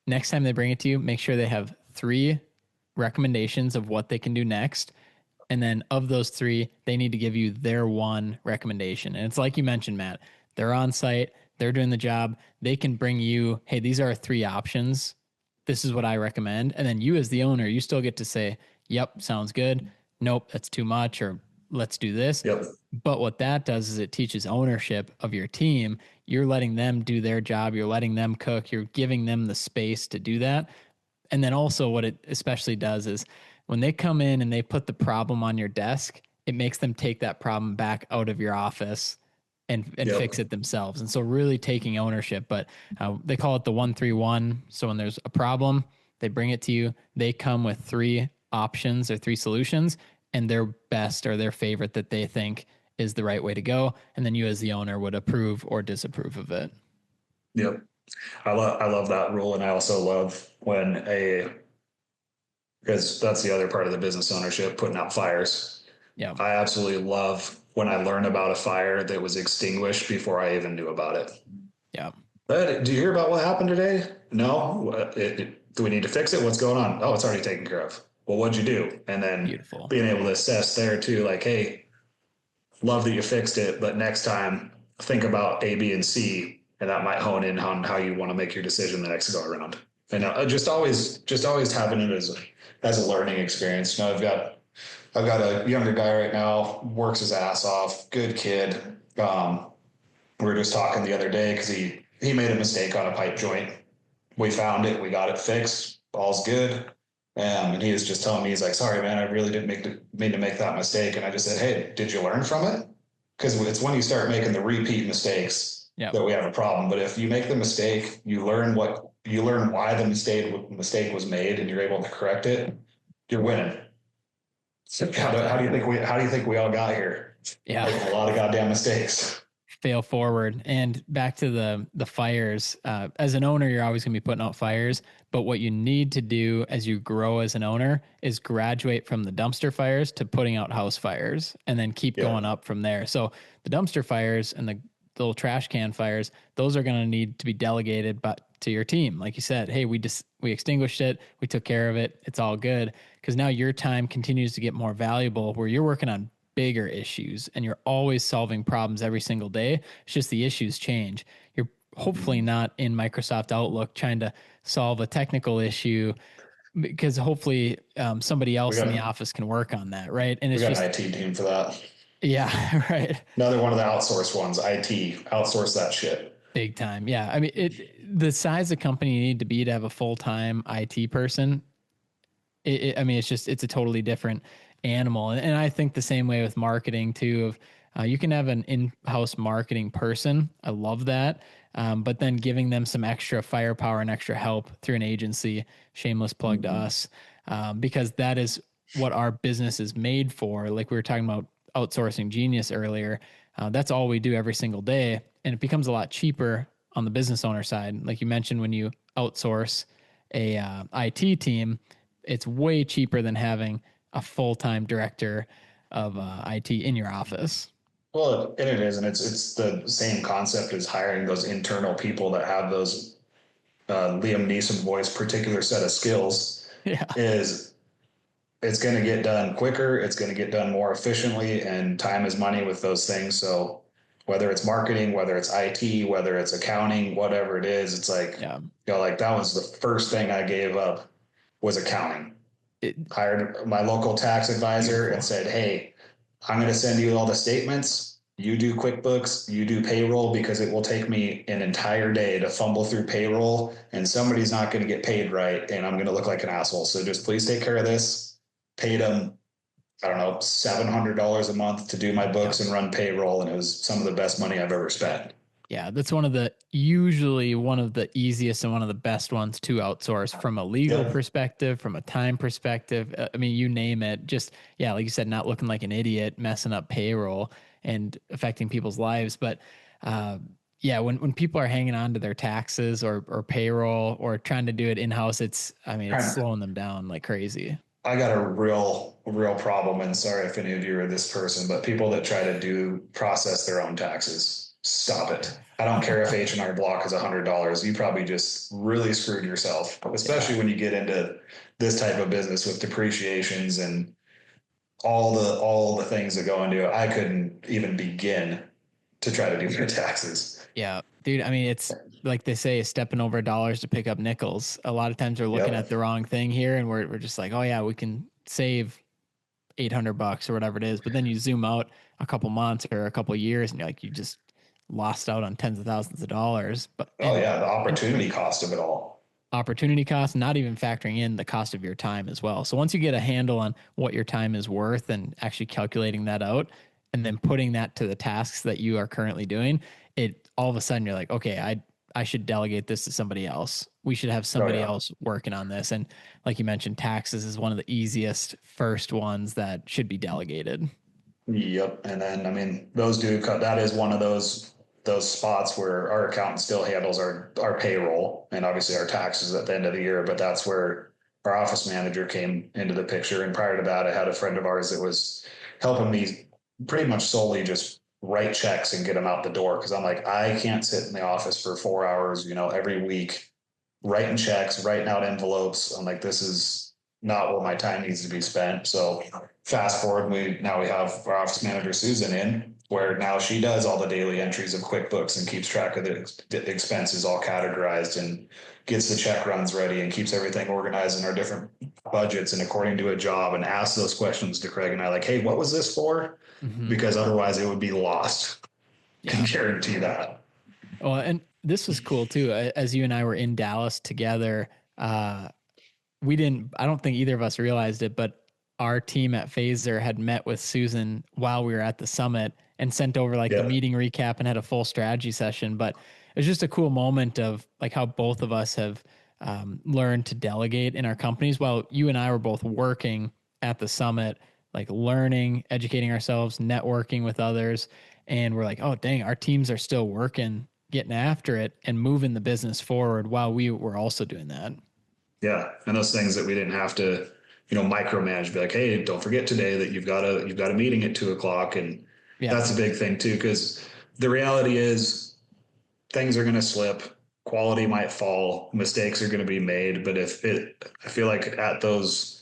Next time they bring it to you, make sure they have three recommendations of what they can do next. And then of those three, they need to give you their one recommendation. And it's like you mentioned, Matt, they're on site, they're doing the job. They can bring you, hey, these are our three options. This is what I recommend. And then you, as the owner, you still get to say, yep, sounds good. Nope, that's too much, or let's do this. Yep. But what that does is it teaches ownership of your team. You're letting them do their job. You're letting them cook. You're giving them the space to do that. And then also, what it especially does is when they come in and they put the problem on your desk, it makes them take that problem back out of your office and Yep. fix it themselves. And so, really taking ownership. But they call it the 1-3-1. So when there's a problem, they bring it to you. They come with three options or three solutions, and their best or their favorite that they think is the right way to go. And then you, as the owner, would approve or disapprove of it. Yep. I love that rule, and I also love when a because that's the other part of the business ownership, putting out fires. Yeah. I absolutely love when I learn about a fire that was extinguished before I even knew about it. Yeah. Do you hear about what happened today? No. Do we need to fix it? What's going on? Oh, it's already taken care of. Well, what'd you do? And then Beautiful. being able to assess there too, like, hey, love that you fixed it, but next time think about A, B, and C, and that might hone in on how you want to make your decision the next go around. And just always having it as a learning experience. I've got a younger guy right now, works his ass off, good kid. We were just talking the other day because he made a mistake on a pipe joint. We found it, we got it fixed, all's good. And he was just telling me, he's like, sorry, man, I really didn't mean to make that mistake. And I just said, hey, did you learn from it? Because it's when you start making the repeat mistakes Yeah. that we have a problem. But if you make the mistake, you learn why the mistake was made, and you're able to correct it, you're winning. So how do you think we all got here? Yeah. Making a lot of goddamn mistakes. Fail forward. And back to the fires. As an owner, you're always going to be putting out fires. But what you need to do as you grow as an owner is graduate from the dumpster fires to putting out house fires, and then keep going up from there. So the dumpster fires and the little trash can fires, those are going to need to be delegated but to your team. Like you said, hey, we extinguished it, we took care of it, it's all good. Because now your time continues to get more valuable, where you're working on bigger issues and you're always solving problems every single day. It's just the issues change. You're hopefully not in Microsoft Outlook trying to solve a technical issue, because hopefully somebody else in the office can work on that, right? And it's we got just an IT team for that. Yeah, right. Another one of the outsourced ones, IT, outsource that shit. Big time. Yeah. I mean, the size of company you need to be to have a full-time IT person. I mean, it's a totally different animal. And I think the same way with marketing too, you can have an in-house marketing person. I love that. But then giving them some extra firepower and extra help through an agency, shameless plug to us, because that is what our business is made for. Like we were talking about outsourcing genius earlier. That's all we do every single day. And it becomes a lot cheaper on the business owner side. Like you mentioned, when you outsource a IT team, it's way cheaper than having a full-time director of IT in your office. Well, and it is, and it's the same concept as hiring those internal people that have those Liam Neeson voice particular set of skills. Yeah. Is it's going to get done quicker, it's going to get done more efficiently, and time is money with those things. So whether it's marketing, whether it's IT, whether it's accounting, whatever it is, it's like, like that was the first thing I gave up was accounting. Hired my local tax advisor and said, hey, I'm going to send you all the statements. You do QuickBooks, you do payroll, because it will take me an entire day to fumble through payroll, and somebody's not going to get paid right, and I'm going to look like an asshole. So just please take care of this. Paid them, I don't know, $700 a month to do my books and run payroll, and it was some of the best money I've ever spent. Yeah, that's usually one of the easiest and one of the best ones to outsource from a legal perspective, from a time perspective. I mean, you name it. Just, like you said, not looking like an idiot, messing up payroll and affecting people's lives. But when people are hanging on to their taxes or payroll or trying to do it in-house, it's slowing them down like crazy. I got a real problem, and sorry if any of you are this person, but people that try to process their own taxes. Stop it. I don't care if H&R Block is $100. You probably just really screwed yourself, especially when you get into this type of business with depreciations and all the things that go into it. I couldn't even begin to try to do my taxes. Yeah, dude. I mean, it's like they say, stepping over dollars to pick up nickels. A lot of times we're looking at the wrong thing here, and we're just like, oh yeah, we can save $800 or whatever it is. But then you zoom out a couple months or a couple years, and you're like, you just lost out on tens of thousands of dollars. But the opportunity cost of it all. Opportunity cost, not even factoring in the cost of your time as well. So once you get a handle on what your time is worth and actually calculating that out and then putting that to the tasks that you are currently doing, it all of a sudden you're like, okay, I should delegate this to somebody else. We should have somebody else working on this. And like you mentioned, taxes is one of the easiest first ones that should be delegated. Yep. And then, I mean, that is one of those those spots where our accountant still handles our payroll and obviously our taxes at the end of the year, but that's where our office manager came into the picture. And prior to that, I had a friend of ours that was helping me pretty much solely just write checks and get them out the door. Cause I'm like, I can't sit in the office for 4 hours, every week, writing checks, writing out envelopes. I'm like, this is not where my time needs to be spent. So fast forward, now we have our office manager, Susan, in where now she does all the daily entries of QuickBooks and keeps track of the expenses all categorized and gets the check runs ready and keeps everything organized in our different budgets and according to a job, and asks those questions to Craig and I, like, hey, what was this for? Mm-hmm. Because otherwise it would be lost. I can guarantee that. Oh, and this was cool too. As you and I were in Dallas together, I don't think either of us realized it, but our team at Phaser had met with Susan while we were at the summit and sent over like the meeting recap and had a full strategy session. But it was just a cool moment of like how both of us have learned to delegate in our companies while you and I were both working at the summit, like learning, educating ourselves, networking with others. And we're like, oh, dang, our teams are still working, getting after it and moving the business forward while we were also doing that. Yeah. And those things that we didn't have to, micromanage, be like, hey, don't forget today that you've got a meeting at 2 o'clock. And that's a big thing too, because the reality is things are going to slip, quality might fall, mistakes are going to be made. But I feel like at those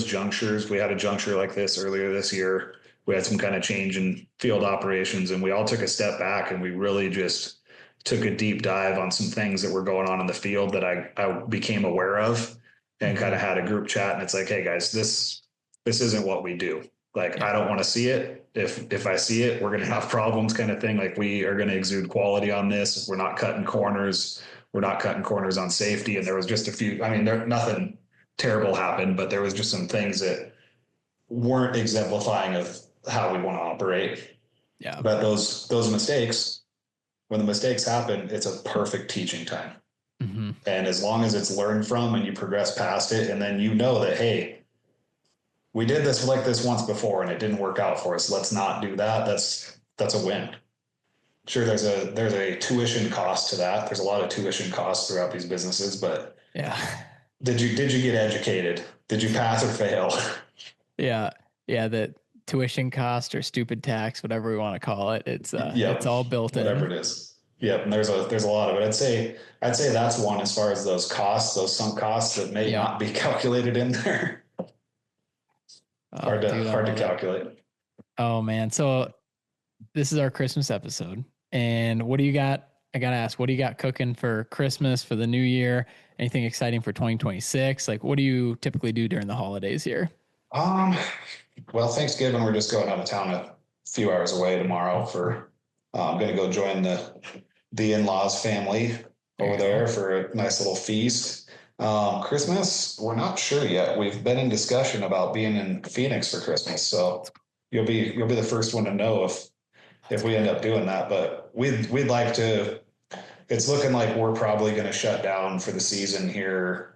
junctures, we had a juncture like this earlier this year. We had some kind of change in field operations and we all took a step back and we really just took a deep dive on some things that were going on in the field that I became aware of and kind of had a group chat. And it's like, hey guys, this isn't what we do. Like, I don't want to see it. If I see it, we're going to have problems kind of thing. Like, we are going to exude quality on this. We're not cutting corners. We're not cutting corners on safety. And there was just a few, nothing terrible happened, but there was just some things that weren't exemplifying of how we want to operate. Yeah. But those mistakes, when the mistakes happen, it's a perfect teaching time. Mm-hmm. And as long as it's learned from and you progress past it, and then that, hey, we did this like this once before and it didn't work out for us. Let's not do that. That's a win. Sure, there's a tuition cost to that. There's a lot of tuition costs throughout these businesses, but did you get educated? Did you pass or fail? Yeah. The tuition cost or stupid tax, whatever we want to call it. It's all built in. Whatever it is. Yep. And there's a lot of it. I'd say that's one as far as those costs, those sunk costs that may not be calculated in there. Hard to calculate. Oh man. So this is our Christmas episode. And what do you got? I got to ask, what do you got cooking for Christmas, for the new year? Anything exciting for 2026? Like, what do you typically do during the holidays here? Well, Thanksgiving, we're just going out of town a few hours away tomorrow I'm going to go join the in-laws family over there for a nice little feast. Christmas, we're not sure yet. We've been in discussion about being in Phoenix for Christmas. So you'll be the first one to know if we end up doing that, but we'd like to. It's looking like we're probably going to shut down for the season here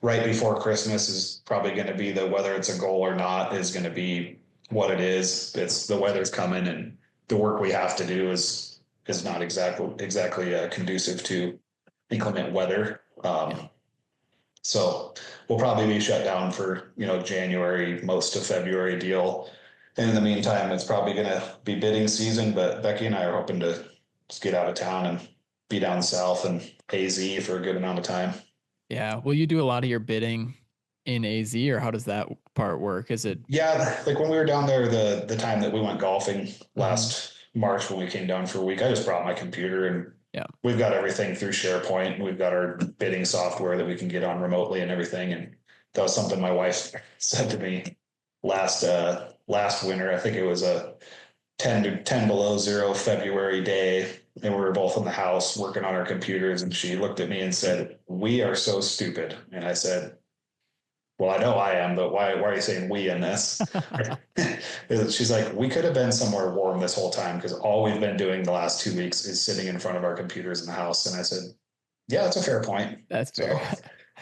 right before Christmas. Is probably going to be whether it's a goal or not is going to be what it is. It's the weather's coming and the work we have to do is not exactly conducive to inclement weather. So we'll probably be shut down for, January, most of February deal. And in the meantime, it's probably going to be bidding season, but Becky and I are hoping to just get out of town and be down south and AZ for a good amount of time. Yeah. Will you do a lot of your bidding in AZ, or how does that part work? Is it? Yeah. Like when we were down there, the time that we went golfing last March, when we came down for a week, I just brought my computer and we've got everything through SharePoint. We've got our bidding software that we can get on remotely and everything. And that was something my wife said to me last winter. I think it was a 10 below zero February day. And we were both in the house working on our computers. And she looked at me and said, "We are so stupid." And I said, "Well, I know I am, but why are you saying we in this?" She's like, "We could have been somewhere warm this whole time because all we've been doing the last 2 weeks is sitting in front of our computers in the house." And I said, "Yeah, that's a fair point." That's fair.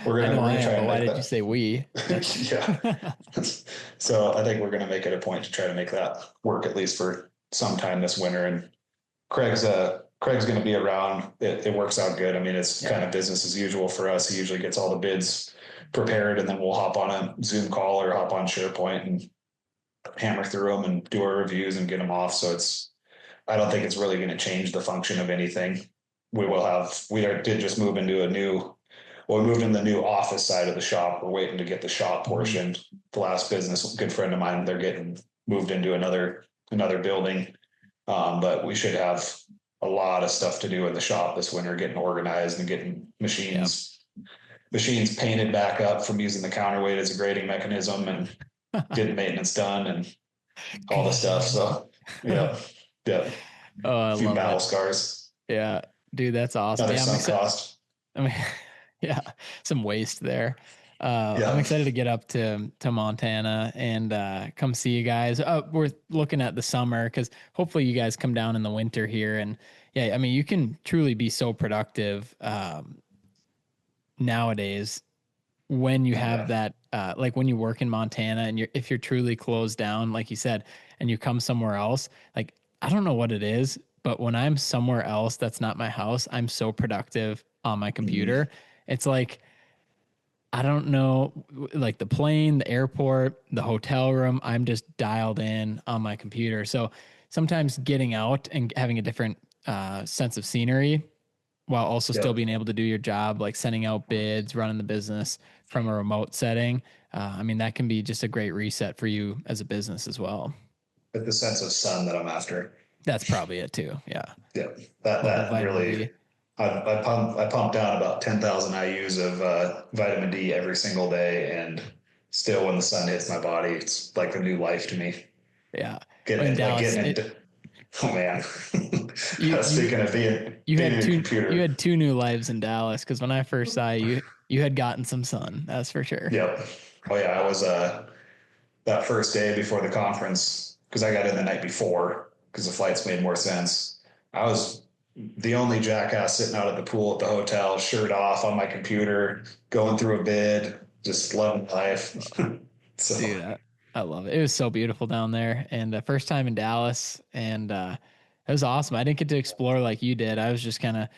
We're gonna try. But why did you say we? Yeah. So I think we're gonna make it a point to try to make that work at least for some time this winter and Craig's going to be around. It works out good. I mean, it's Yeah. kind of business as usual for us. He usually gets all the bids prepared, and then we'll hop on a Zoom call or hop on SharePoint and hammer through them and do our reviews and get them off. So I don't think it's really going to change the function of anything. Did just move into we moved in the new office side of the shop. We're waiting to get the shop portion. The last business, a good friend of mine, they're getting moved into another building. But we should have a lot of stuff to do in the shop this winter, getting organized and getting machines painted back up from using the counterweight as a grading mechanism and getting maintenance done and all the stuff. So yeah. Oh, I A few love battle it. scars. Yeah, dude, that's awesome. Another Yeah, I'm sunk excited. cost. I mean, yeah, some waste there. I'm Yeah. excited to get up to Montana and come see you guys. We're looking at the summer because hopefully you guys come down in the winter here. And yeah, I mean, you can truly be so productive nowadays when you have Yeah. that, like when you work in Montana and if you're truly closed down, like you said, and you come somewhere else, like I don't know what it is, but when I'm somewhere else that's not my house, I'm so productive on my Mhm. computer. It's like I don't know, like the plane, the airport, the hotel room, I'm just dialed in on my computer. So sometimes getting out and having a different sense of scenery while also still Yep. being able to do your job, like sending out bids, running the business from a remote setting. I mean, that can be just a great reset for you as a business as well. With the sense of sun that I'm after. That's probably it too. Yeah. Yeah. That Well, the that vitamin really D. I pump down about 10,000 IUs of vitamin D every single day, and still when the sun hits my body, it's like a new life to me. Yeah. Getting In it, like Dallas, getting it. Oh man. you, you, Speaking of you being had in a you computer. had two new lives in Dallas because when I first saw you, you had gotten some sun. That's for sure. Yep. Oh yeah, I was that first day before the conference, because I got in the night before because the flights made more sense. I was the only jackass sitting out at the pool at the hotel, shirt off on my computer, going through a bid, just loving life. So Dude, I love it. It was so beautiful down there, and first time in Dallas, and it was awesome. I didn't get to explore like you did. I was just kind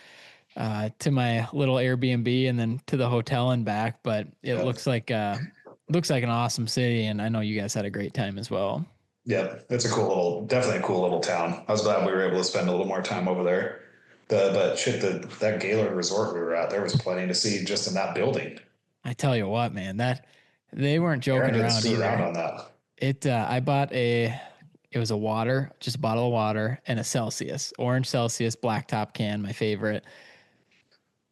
of to my little Airbnb and then to the hotel and back. But it yeah, looks like an awesome city, and I know you guys had a great time as well. yeah, it's definitely a cool little town. I was glad we were able to spend a little more time over there. That Gaylord resort we were at, there was plenty to see just in that building. I tell you what, man, that they weren't Aaron joking didn't around screw around either. on that. I bought it was a water, just a bottle of water and a Celsius, orange Celsius blacktop can, my favorite.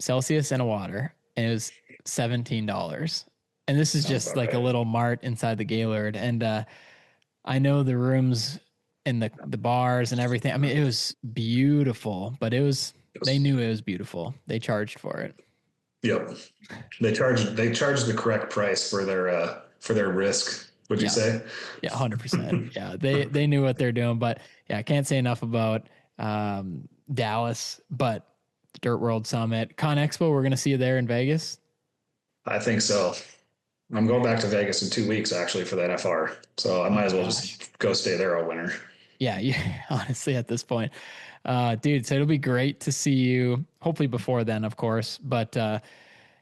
Celsius and a water, and it was $17. And this is Sounds just about like a right. little mart inside the Gaylord. And I know the rooms and the bars and everything. I mean, it was beautiful, but they knew it was beautiful. They charged for it. Yep. They charge the correct price for their risk, would you Yeah. say? Yeah, 100%. Yeah, they knew what they're doing, but yeah, I can't say enough about Dallas, but the Dirt World Summit, Con Expo, we're gonna see you there in Vegas. I think so. I'm going back to Vegas in 2 weeks actually for the NFR. So I Oh might my as well gosh. just go stay there all winter. Yeah, yeah, honestly, at this point, dude. So it'll be great to see you. Hopefully before then, of course. But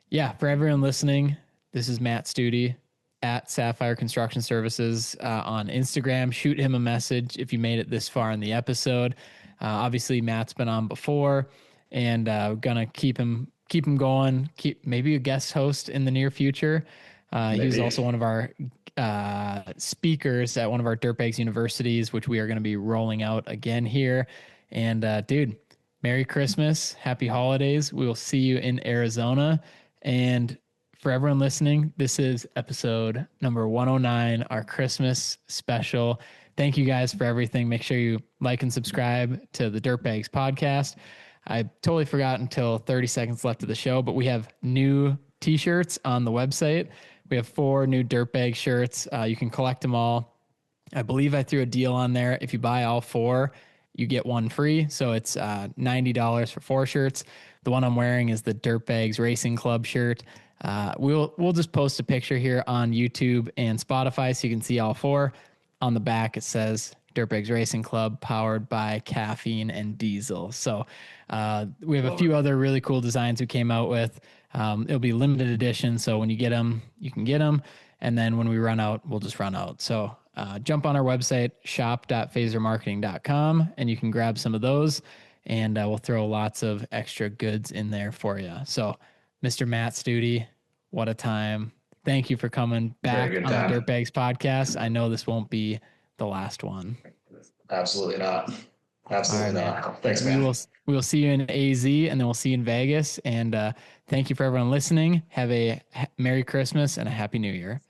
yeah, for everyone listening, this is Matt Studi at Sapphire Construction Services on Instagram. Shoot him a message if you made it this far in the episode. Obviously, Matt's been on before, and gonna keep him going. Keep maybe a guest host in the near future. He was Maybe. also one of our speakers at one of our Dirtbags universities, which we are going to be rolling out again here. And dude, Merry Christmas, Happy Holidays. We will see you in Arizona. And for everyone listening, this is episode number 109, our Christmas special. Thank you guys for everything. Make sure you like and subscribe to the Dirtbags podcast. I totally forgot until 30 seconds left of the show, but we have new t-shirts on the website. We have 4 new Dirtbag shirts. You can collect them all. I believe I threw a deal on there. If you buy all 4, you get one free. So it's $90 for 4 shirts. The one I'm wearing is the Dirtbags Racing Club shirt. We'll just post a picture here on YouTube and Spotify so you can see all 4. On the back, it says Dirtbags Racing Club, powered by caffeine and diesel. So we have a Love few it. other really cool designs we came out with. It'll be limited edition, so when you get them, you can get them. And then when we run out, we'll just run out. So jump on our website, shop.phasermarketing.com, and you can grab some of those. And we'll throw lots of extra goods in there for you. So, Mr. Matt Studi, what a time. Thank you for coming Very back good on the time. Dirtbags podcast. I know this won't be the last one. Absolutely not. All right, Absolutely man. not. Thanks, We man. will see you in AZ, and then we'll see you in Vegas. And thank you for everyone listening. Have a Merry Christmas and a Happy New Year.